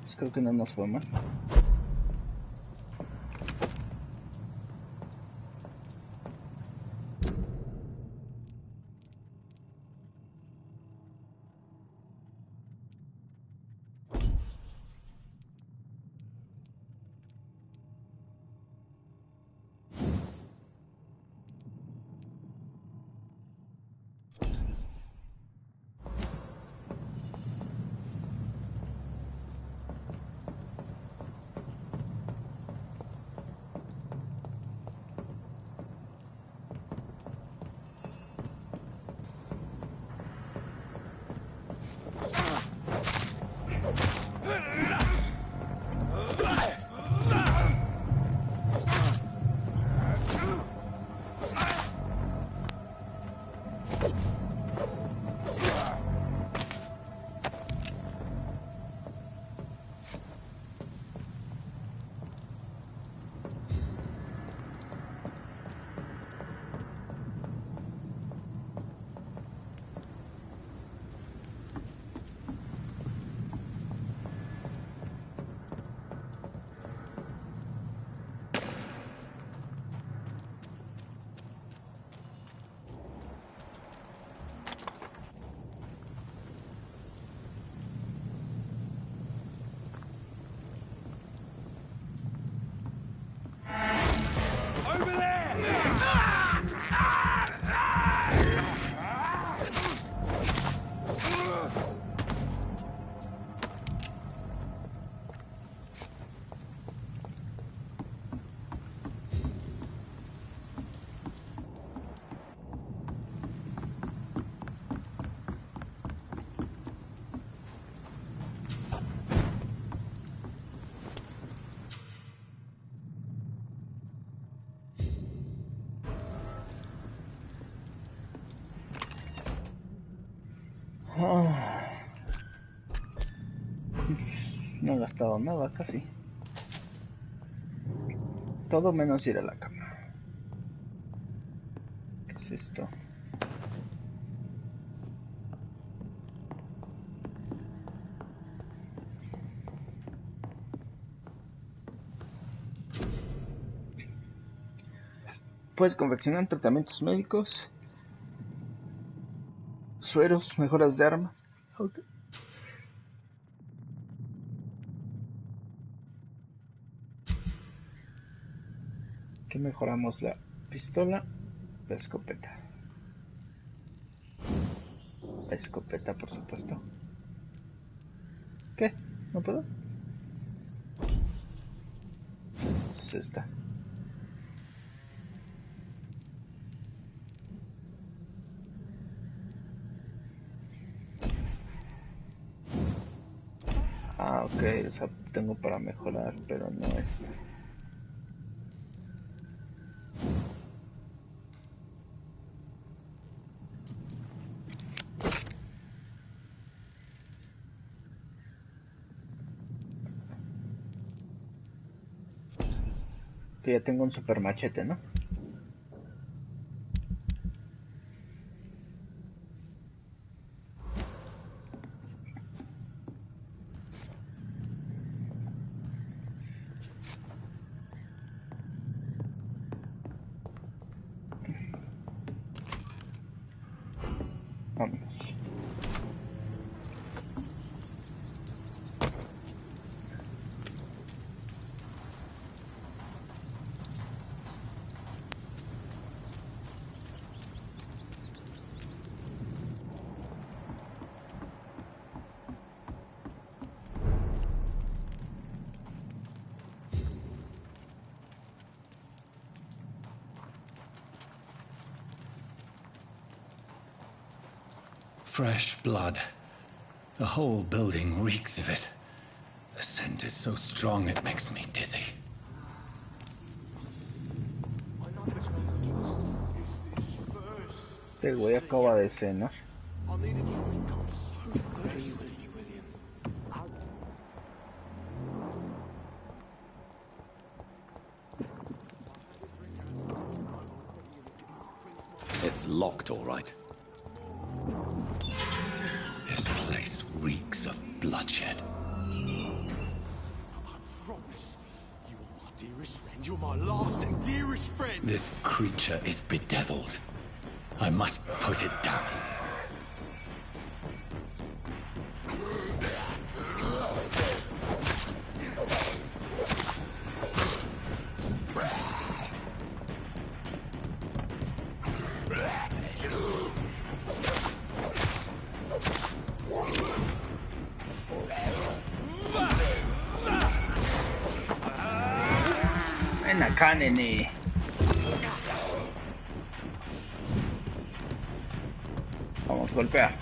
Pues creo que no nos fue mal. No he gastado nada casi. Todo menos ir a la cama. ¿Qué es esto? Puedes confeccionar tratamientos médicos, sueros, mejoras de armas. Okay. Que mejoramos la pistola, la escopeta. La escopeta, por supuesto. ¿Qué? ¿No puedo? Es esta. Ah, ok, o sea, tengo para mejorar, pero no esta. Que ya tengo un super machete, ¿no? Vámonos. Fresh blood. The whole building reeks of it. The scent is so strong it makes me dizzy. Este güey acaba de cenar. It's locked, all right. This place reeks of bloodshed. I promise. You are my dearest friend. You're my last and dearest friend. This creature is bedeviled. I must put it down. Ven acá, nene. Vamos, golpea.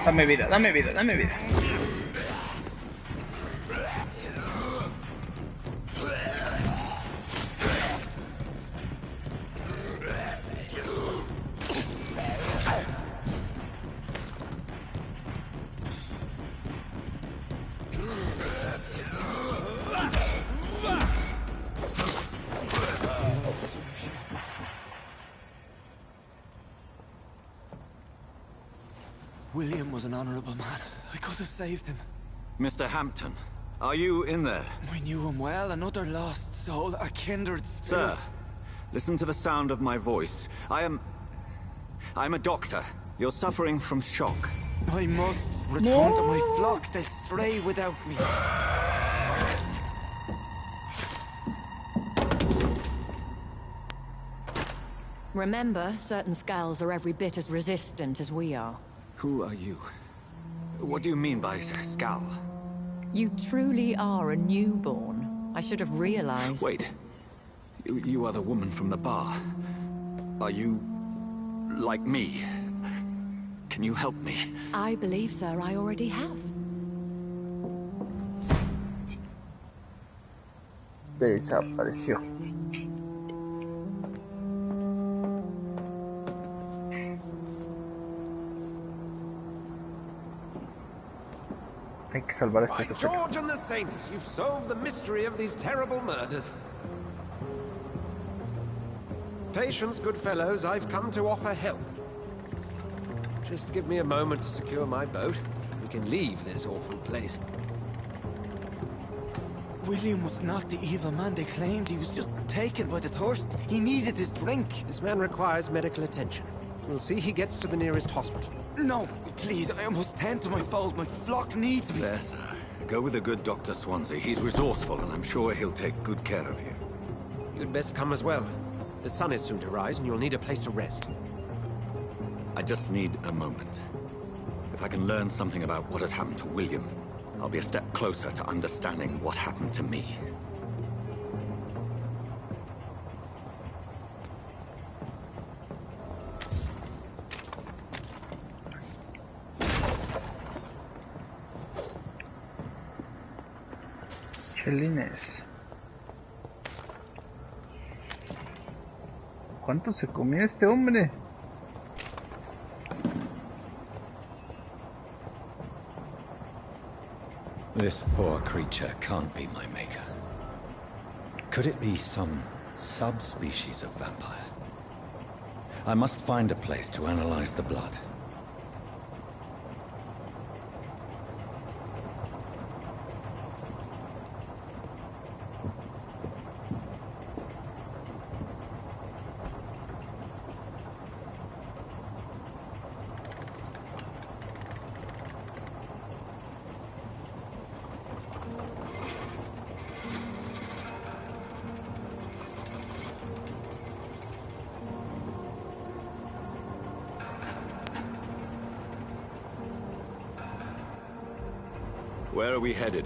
Dame vida, dame vida, dame vida. William was an honorable man. I could have saved him. Mr. Hampton, are you in there? I knew him well, another lost soul, a kindred spirit. Sir, listen to the sound of my voice. I'm a doctor. You're suffering from shock. I must return to my flock. They'll stray without me. Remember, certain skulls are every bit as resistant as we are. Who are you? What do you mean by Skal? You truly are a newborn. I should have realized. Wait. You are the woman from the bar. Are you... like me? Can you help me? I believe, sir, I already have. Desapareció. Hay que salvar a este By sujeto. George and the Saints, you've solved the mystery of these terrible murders. Patience, good fellows, I've come to offer help. Just give me a moment to secure my boat. We can leave this awful place. William was not the evil man they claimed. He was just taken by the thirst. He needed his drink. This man requires medical attention. We'll see he gets to the nearest hospital. No, please, I must tend to my fold. My flock needs me. There, sir. Go with the good Dr. Swansea. He's resourceful, and I'm sure he'll take good care of you. You'd best come as well. The sun is soon to rise, and you'll need a place to rest. I just need a moment. If I can learn something about what has happened to William, I'll be a step closer to understanding what happened to me. Chelines. ¿Cuánto se comió este hombre? This poor creature can't be my maker. Could it be some subspecies of vampire? I must find a place to analyze the blood. Where are we headed?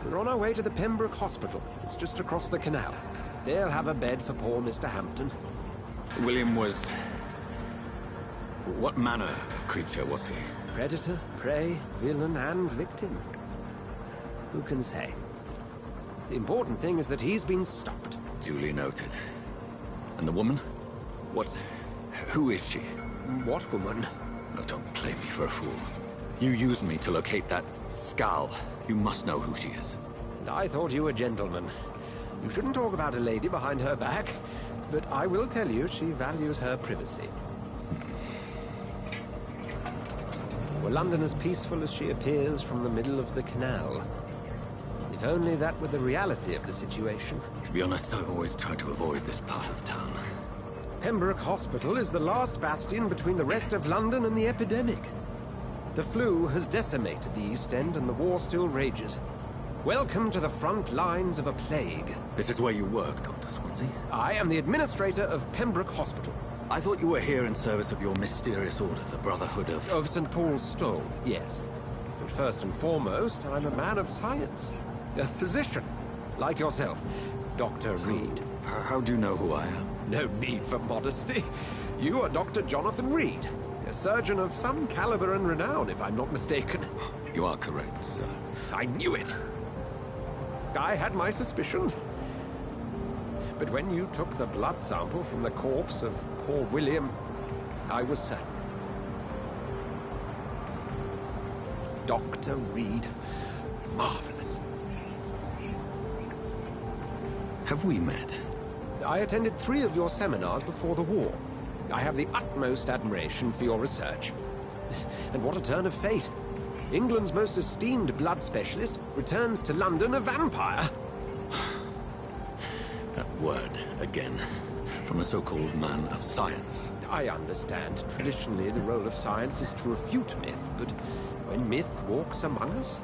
We're on our way to the Pembroke Hospital. It's just across the canal. They'll have a bed for poor Mr. Hampton. William was... what manner of creature was he? Predator, prey, villain, and victim. Who can say? The important thing is that he's been stopped. Duly noted. And the woman? What... who is she? What woman? Oh, don't play me for a fool. You used me to locate that skull. You must know who she is. And I thought you a gentleman. You shouldn't talk about a lady behind her back, but I will tell you she values her privacy. Were London as peaceful as she appears from the middle of the canal? If only that were the reality of the situation. To be honest, I've always tried to avoid this part of town. Pembroke Hospital is the last bastion between the rest of London and the epidemic. The flu has decimated the East End and the war still rages. Welcome to the front lines of a plague. This is where you work, Dr. Swansea? I am the administrator of Pembroke Hospital. I thought you were here in service of your mysterious order, the Brotherhood of... Of St. Paul's Stole, yes. But first and foremost, I'm a man of science. A physician, like yourself, Dr. Reed. How do you know who I am? No need for modesty. You are Dr. Jonathan Reed. A surgeon of some caliber and renown, if I'm not mistaken. You are correct, sir. I knew it! I had my suspicions. But when you took the blood sample from the corpse of poor William, I was certain. Dr. Reed. Marvelous. Have we met? I attended 3 of your seminars before the war. I have the utmost admiration for your research. And what a turn of fate. England's most esteemed blood specialist returns to London a vampire. That word, again. From a so-called man of science. I understand. Traditionally, the role of science is to refute myth, but when myth walks among us,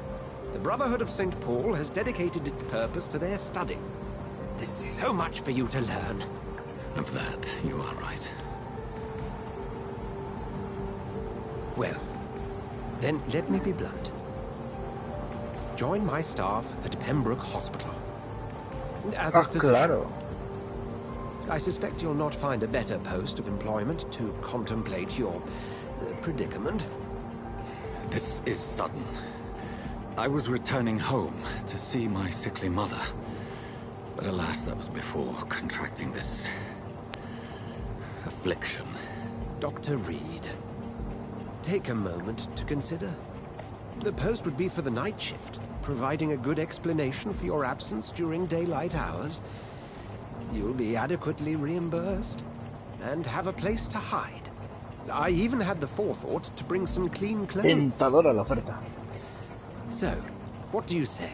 the Brotherhood of St. Paul has dedicated its purpose to their study. There's so much for you to learn. Of that, you are right. Well, then let me be blunt. join my staff at Pembroke Hospital. As a physician, claro. I suspect you'll not find a better post of employment to contemplate your predicament. This is sudden. I was returning home to see my sickly mother. But alas, that was before contracting this affliction. Dr. Reed, take a moment to consider. The post would be for the night shift, providing a good explanation for your absence during daylight hours. You'll be adequately reimbursed, and have a place to hide. I even had the forethought to bring some clean clothes. Tentadora la oferta. So, what do you say?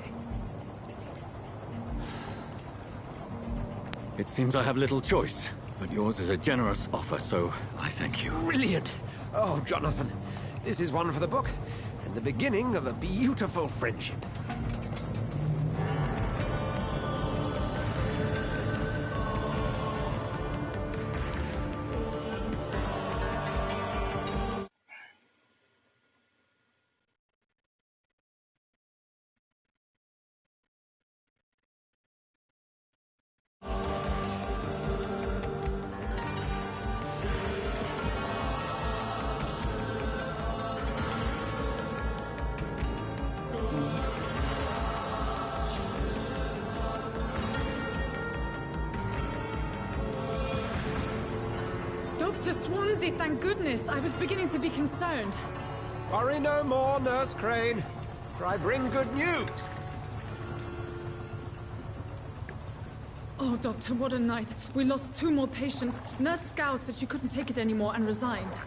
It seems I have little choice, but yours is a generous offer, so I thank you. Brilliant! Oh, Jonathan, this is one for the book, and the beginning of a beautiful friendship. Dr. Swansea, thank goodness. I was beginning to be concerned. Worry no more, Nurse Crane, for I bring good news. Oh, Doctor, what a night. We lost 2 more patients. Nurse Scow said she couldn't take it anymore and resigned.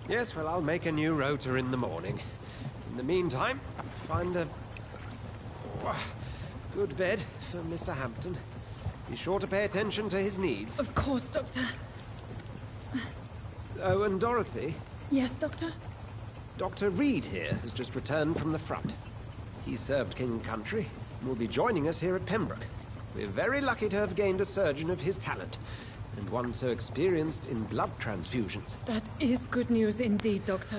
Yes, well, I'll make a new rota in the morning. In the meantime, find a good bed for Mr. Hampton. Be sure to pay attention to his needs. Of course, Doctor. Oh, and Dorothy? Yes, Doctor? Dr. Reed here has just returned from the front. He served King Country and will be joining us here at Pembroke. We're very lucky to have gained a surgeon of his talent, and one so experienced in blood transfusions. That is good news indeed, Doctor.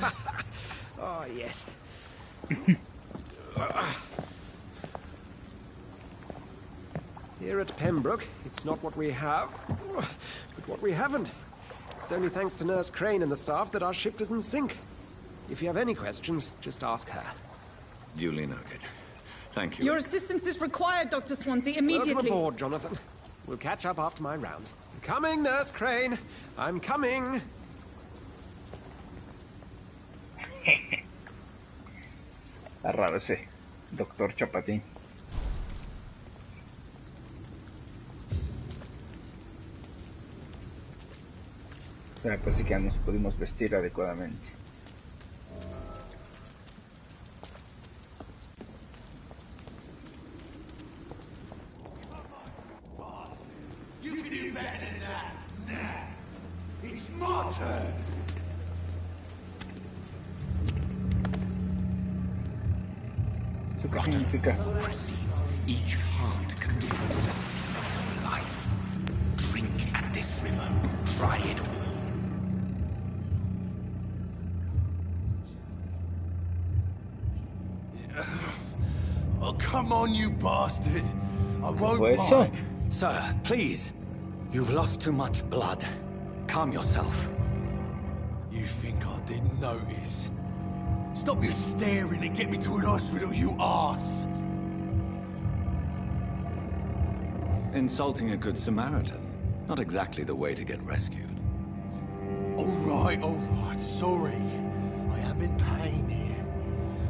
Oh, yes. Here at Pembroke, it's not what we have, but what we haven't. It's only thanks to Nurse Crane and the staff that our ship doesn't sink. If you have any questions, just ask her. Duly noted. Thank you. Your assistance is required, Dr. Swansea, immediately. Welcome aboard, Jonathan. We'll catch up after my rounds. I'm coming, Nurse Crane. I'm coming. Está raro ese Doctor Chapatín. Pero pues sí que ya nos pudimos vestir adecuadamente. You can do better than that. Nah. It's my turn. ¿Eso qué significa? Each heart contains the soul of life. Drink at this river. Try it all. Oh, come on, you bastard. I won't fue eso? bite. Sir, please. You've lost too much blood. Calm yourself. You think I didn't notice? Stop your staring and get me to an hospital, you arse! Insulting a good Samaritan. Not exactly the way to get rescued. Alright, sorry. I am in pain here.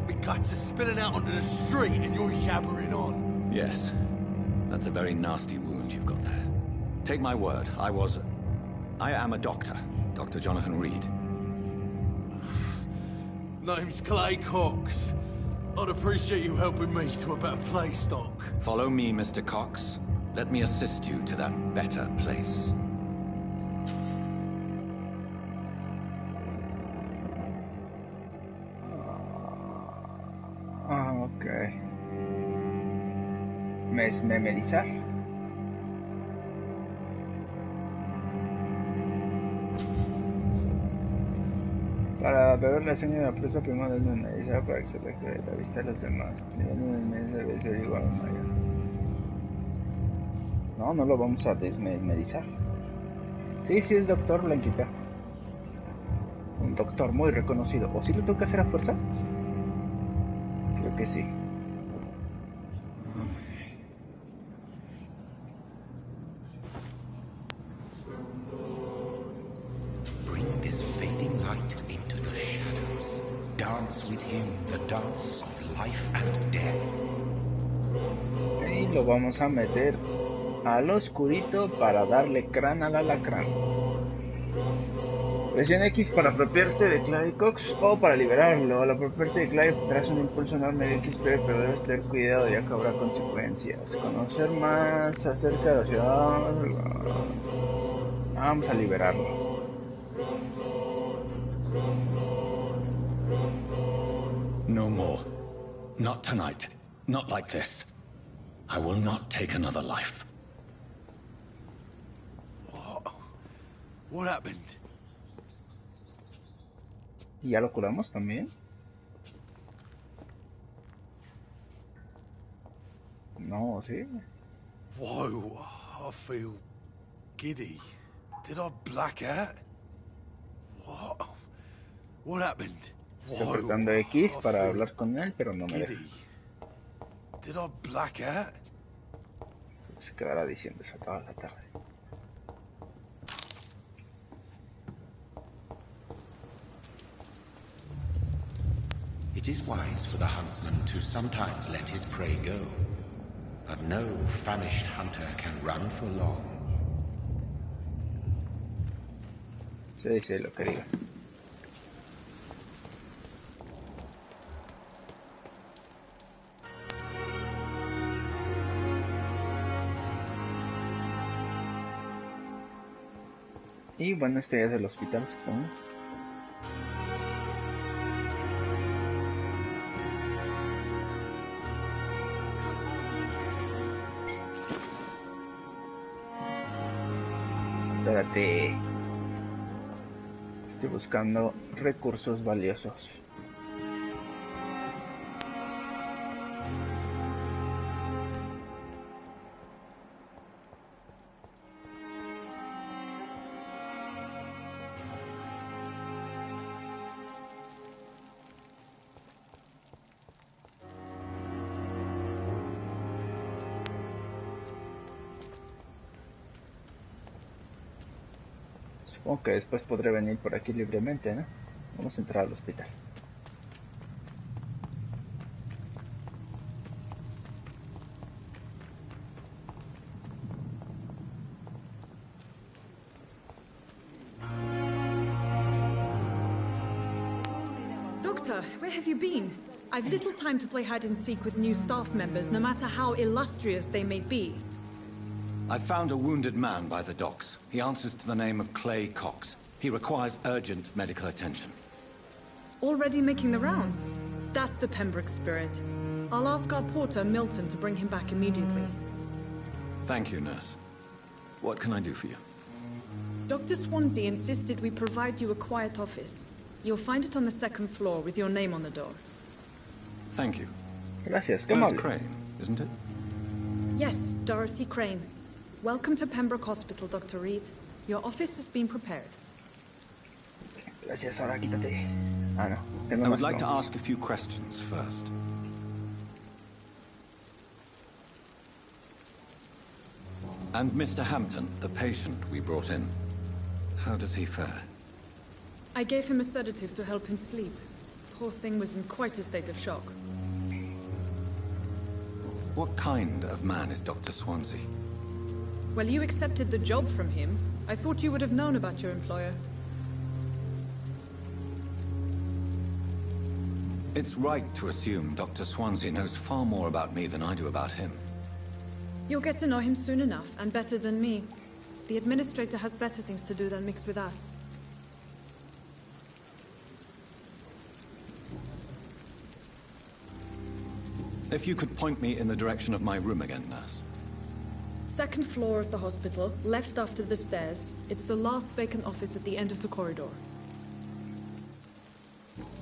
My guts are spilling out onto the street and you're yabbering on. Yes. That's a very nasty wound you've got there. Take my word, I am a doctor. Dr. Jonathan Reed. Name's Clay Cox. I'd appreciate you helping me to a better place, Doc. Follow me, Mr. Cox. Let me assist you to that better place. Ok. Memorizar. Para beber la sangre de la presa primero es desmedizada para que se aleje de la vista de los demás. Debe ser igual o mayor. No, no lo vamos a desmedizar. Sí, sí es doctor Blanquita. Un doctor muy reconocido. ¿O sí lo tengo que hacer a fuerza? Creo que sí. Bring this fading light into the shadows. Dance with him the dance of life and death. Y lo vamos a meter al oscurito para darle crán al alacrán. Presiona X para apropiarte de Clay Cox o para liberarlo. Al apropiarte de Clay tendrás un impulso enorme de XP, pero debes tener cuidado ya que habrá consecuencias. Conocer más acerca de la ciudad. Vamos a liberarlo. No more. Not tonight. Not like this. I will not take another life. What happened? ¿Y ya lo curamos también? No, ¿sí? Whoa, I feel giddy. Did I black out? What happened? Estoy apretando X para hablar con él, pero no me deja. Did I black out? Se quedará diciendo eso toda la tarde. It is wise for the huntsman to sometimes let his prey go, but no famished hunter can run for long. Sí, sí, lo que digas. Y bueno, este es del hospital, supongo. Espérate. Estoy buscando recursos valiosos. Supongo que después podré venir por aquí libremente, ¿no? Vamos a entrar al hospital. Doctor, where have you been? I've little time to play hide and seek with new staff members, no matter how illustrious they may be. I found a wounded man by the docks. He answers to the name of Clay Cox. He requires urgent medical attention. Already making the rounds? That's the Pembroke spirit. I'll ask our porter, Milton, to bring him back immediately. Thank you, nurse. What can I do for you? Dr. Swansea insisted we provide you a quiet office. You'll find it on the second floor with your name on the door. Thank you. Gracias, qué Nurse amable. Crane, isn't it? Yes, Dorothy Crane. Welcome to Pembroke Hospital, Dr. Reed. Your office has been prepared. Gracias, ahora quítate. Ah, no. Tengo I más would like to clones. ask a few questions first. And Mr. Hampton, the patient we brought in, how does he fare? I gave him a sedative to help him sleep. Poor thing was in quite a state of shock. What kind of man is Dr. Swansea? Well, you accepted the job from him. I thought you would have known about your employer. It's right to assume Dr. Swansea knows far more about me than I do about him. You'll get to know him soon enough, and better than me. The administrator has better things to do than mix with us. If you could point me in the direction of my room again, nurse. Second floor of the hospital, left after the stairs. It's the last vacant office at the end of the corridor.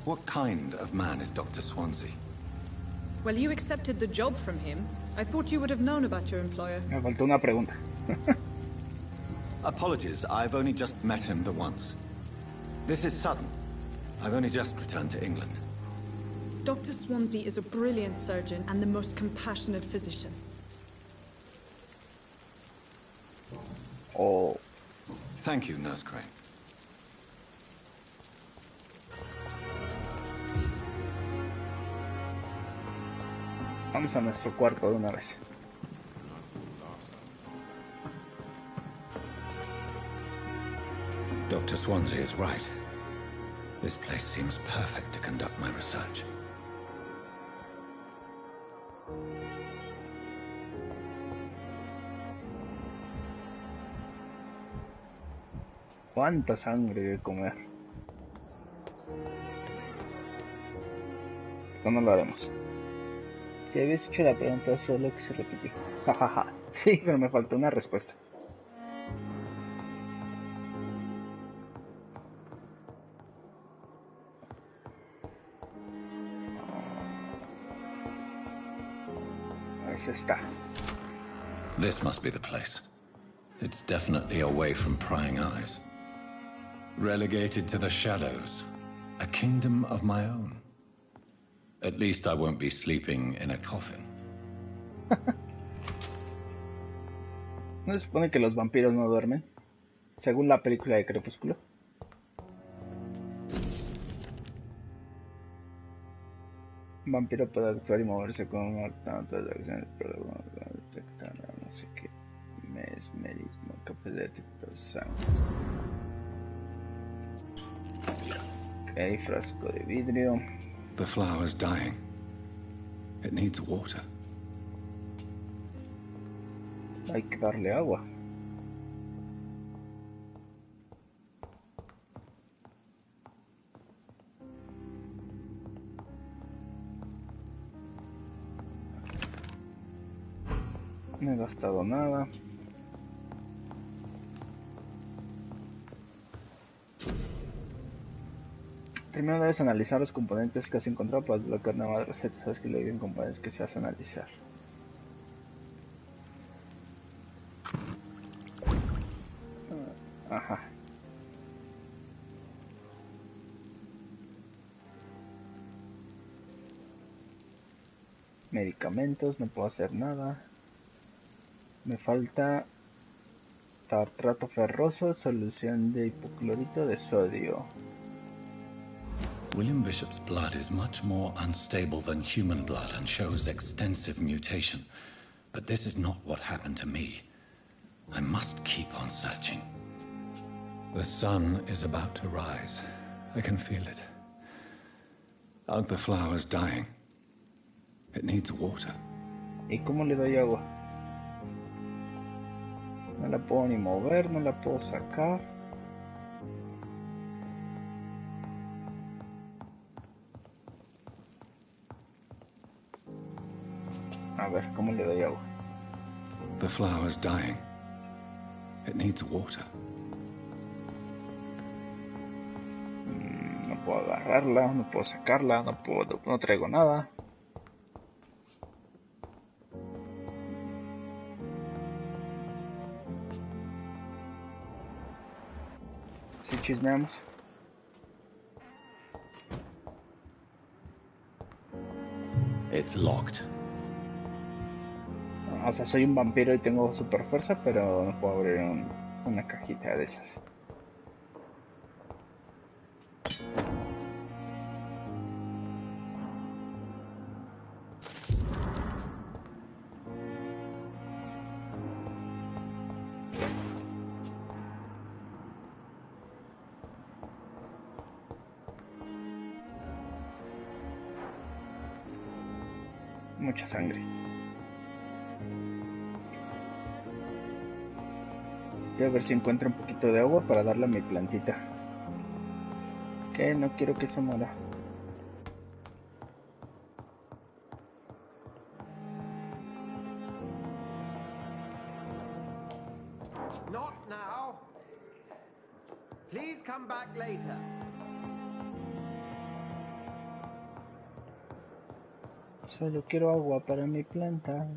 What kind of man is Dr. Swansea? Well, you accepted the job from him. I thought you would have known about your employer. Me faltó una pregunta. Apologies, I've only just met him the once. This is sudden. I've only just returned to England. Dr. Swansea is a brilliant surgeon and the most compassionate physician. Oh. Thank you, Nurse Crane. Vamos a nuestro cuarto de una vez. Dr. Swansea is right. This place seems perfect to conduct my research. ¿Cuánta sangre de comer? No lo haremos. Si habías hecho la pregunta, solo que se repitió. Jajaja. Sí, pero me faltó una respuesta. Ahí está. This must be the place. It's definitely away from prying eyes. Relegated to the shadows. A kingdom of my own. At least I won't be sleeping in a coffin. ¿No se supone que los vampiros no duermen? Según la película de Crepúsculo. Un vampiro puede actuar y moverse con tantas acciones, pero detectar no sé qué. Mesmerismo, capaz de detectar sangre. Ok, frasco de vidrio. The flower's dying. It needs water. Hay que darle agua. No he gastado nada. Primero debes analizar los componentes que has encontrado para desbloquear nuevas recetas. Sabes que le digan componentes que se hace analizar. Ajá. Medicamentos, no puedo hacer nada. Me falta tartrato ferroso, solución de hipoclorito de sodio. William Bishop's blood is much more unstable than human blood and shows extensive mutation. But this is not what happened to me. I must keep on searching. The sun is about to rise. I can feel it. The flower's dying. It needs water. ¿Y cómo le doy agua? No la puedo ni mover, no la puedo sacar. A ver, ¿cómo le doy agua? The flower's dying. It needs water. No puedo agarrarla, no puedo sacarla, no traigo nada. Si chismeamos. It's locked. O sea, soy un vampiro y tengo super fuerza, pero no puedo abrir una cajita de esas. Mucha sangre. Voy a ver si encuentro un poquito de agua para darle a mi plantita. Que no quiero que se muera. Not now. Please come back later. Solo quiero agua para mi planta.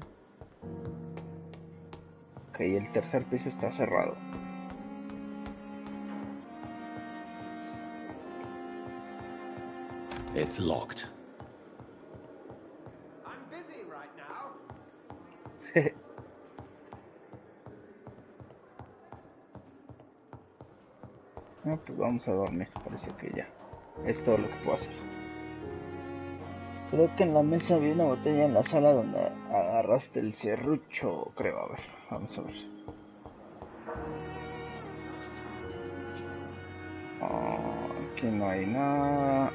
Ok, el tercer piso está cerrado. It's locked. I'm busy right now. No, pues vamos a dormir. Parece que ya es todo lo que puedo hacer. Creo que en la mesa había una botella en la sala donde agarraste el serrucho. Creo, a ver, vamos a ver. Aquí no hay nada.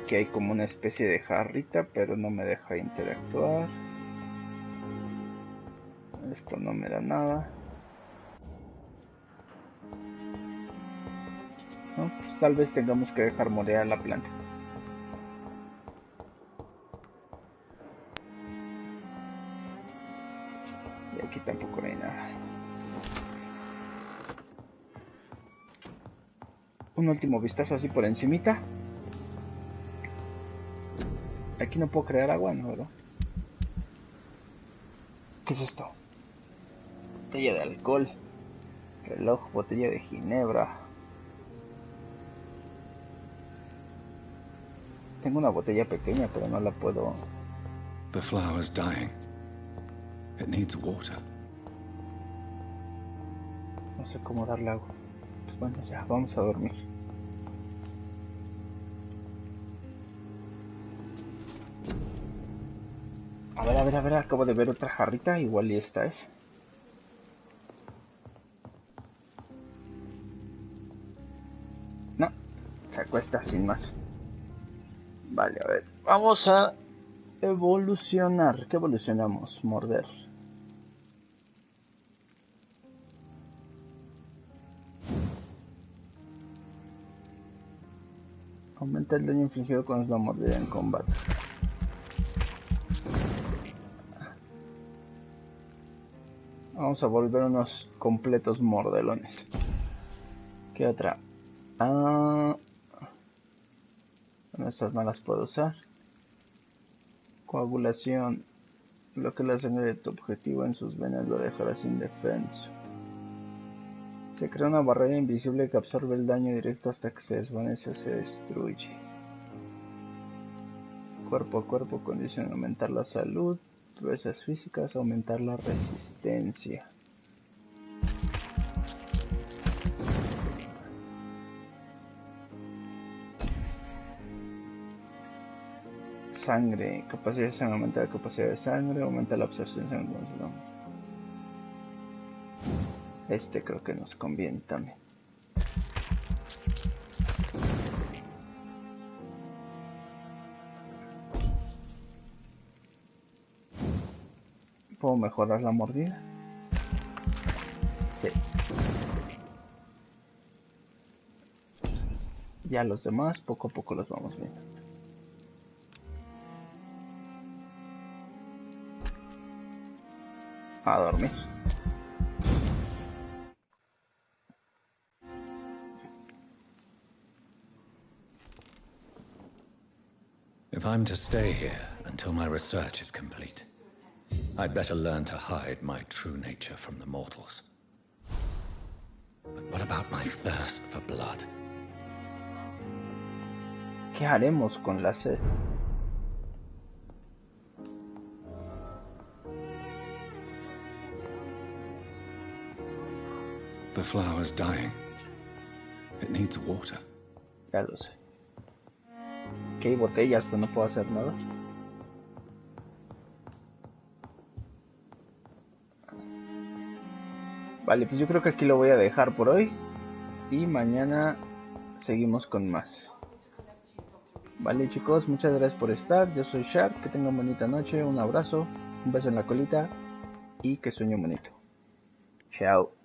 Aquí hay como una especie de jarrita, pero no me deja interactuar. Esto no me da nada. No, pues tal vez tengamos que dejar morir a la planta. Y aquí tampoco hay nada. Un último vistazo así por encimita. Aquí no puedo crear agua, ¿no? ¿Verdad? ¿Qué es esto? Botella de alcohol. Reloj, botella de ginebra. Tengo una botella pequeña, pero no la puedo... The flower's dying. It needs water. No sé cómo darle agua. Pues bueno, ya, vamos a dormir. A ver, acabo de ver otra jarrita, igual y esta es. No, se acuesta sin más. Vale, a ver, vamos a evolucionar. ¿Qué evolucionamos? Morder. Aumenta el daño infligido cuando es la mordida en combate. Vamos a volver unos completos mordelones. ¿Qué otra? Bueno, estas no las puedo usar. Coagulación. Bloquea la sangre de tu objetivo en sus venas, lo dejarás indefenso. Se crea una barrera invisible que absorbe el daño directo hasta que se desvanece o se destruye. Cuerpo a cuerpo, condición aumentar la salud. Fuerzas físicas, aumentar la resistencia. Sangre, capacidad de sangre, aumenta la capacidad de sangre, aumenta la absorción de sangre. Este creo que nos conviene también. ¿Puedo mejorar la mordida? Sí. Ya los demás poco a poco los vamos viendo. A dormir. If I'm to stay here until my research is complete, I'd better learn to hide my true nature from the mortals. But what about my thirst for blood? ¿Qué haremos con la sed? The flower's dying. It needs water. Ya lo sé. Que hay botellas, pero no puedo hacer nada. Vale, pues yo creo que aquí lo voy a dejar por hoy. Y mañana seguimos con más. Vale chicos, muchas gracias por estar. Yo soy Shark, que tengan bonita noche. Un abrazo, un beso en la colita. Y que sueñen bonito. Chao.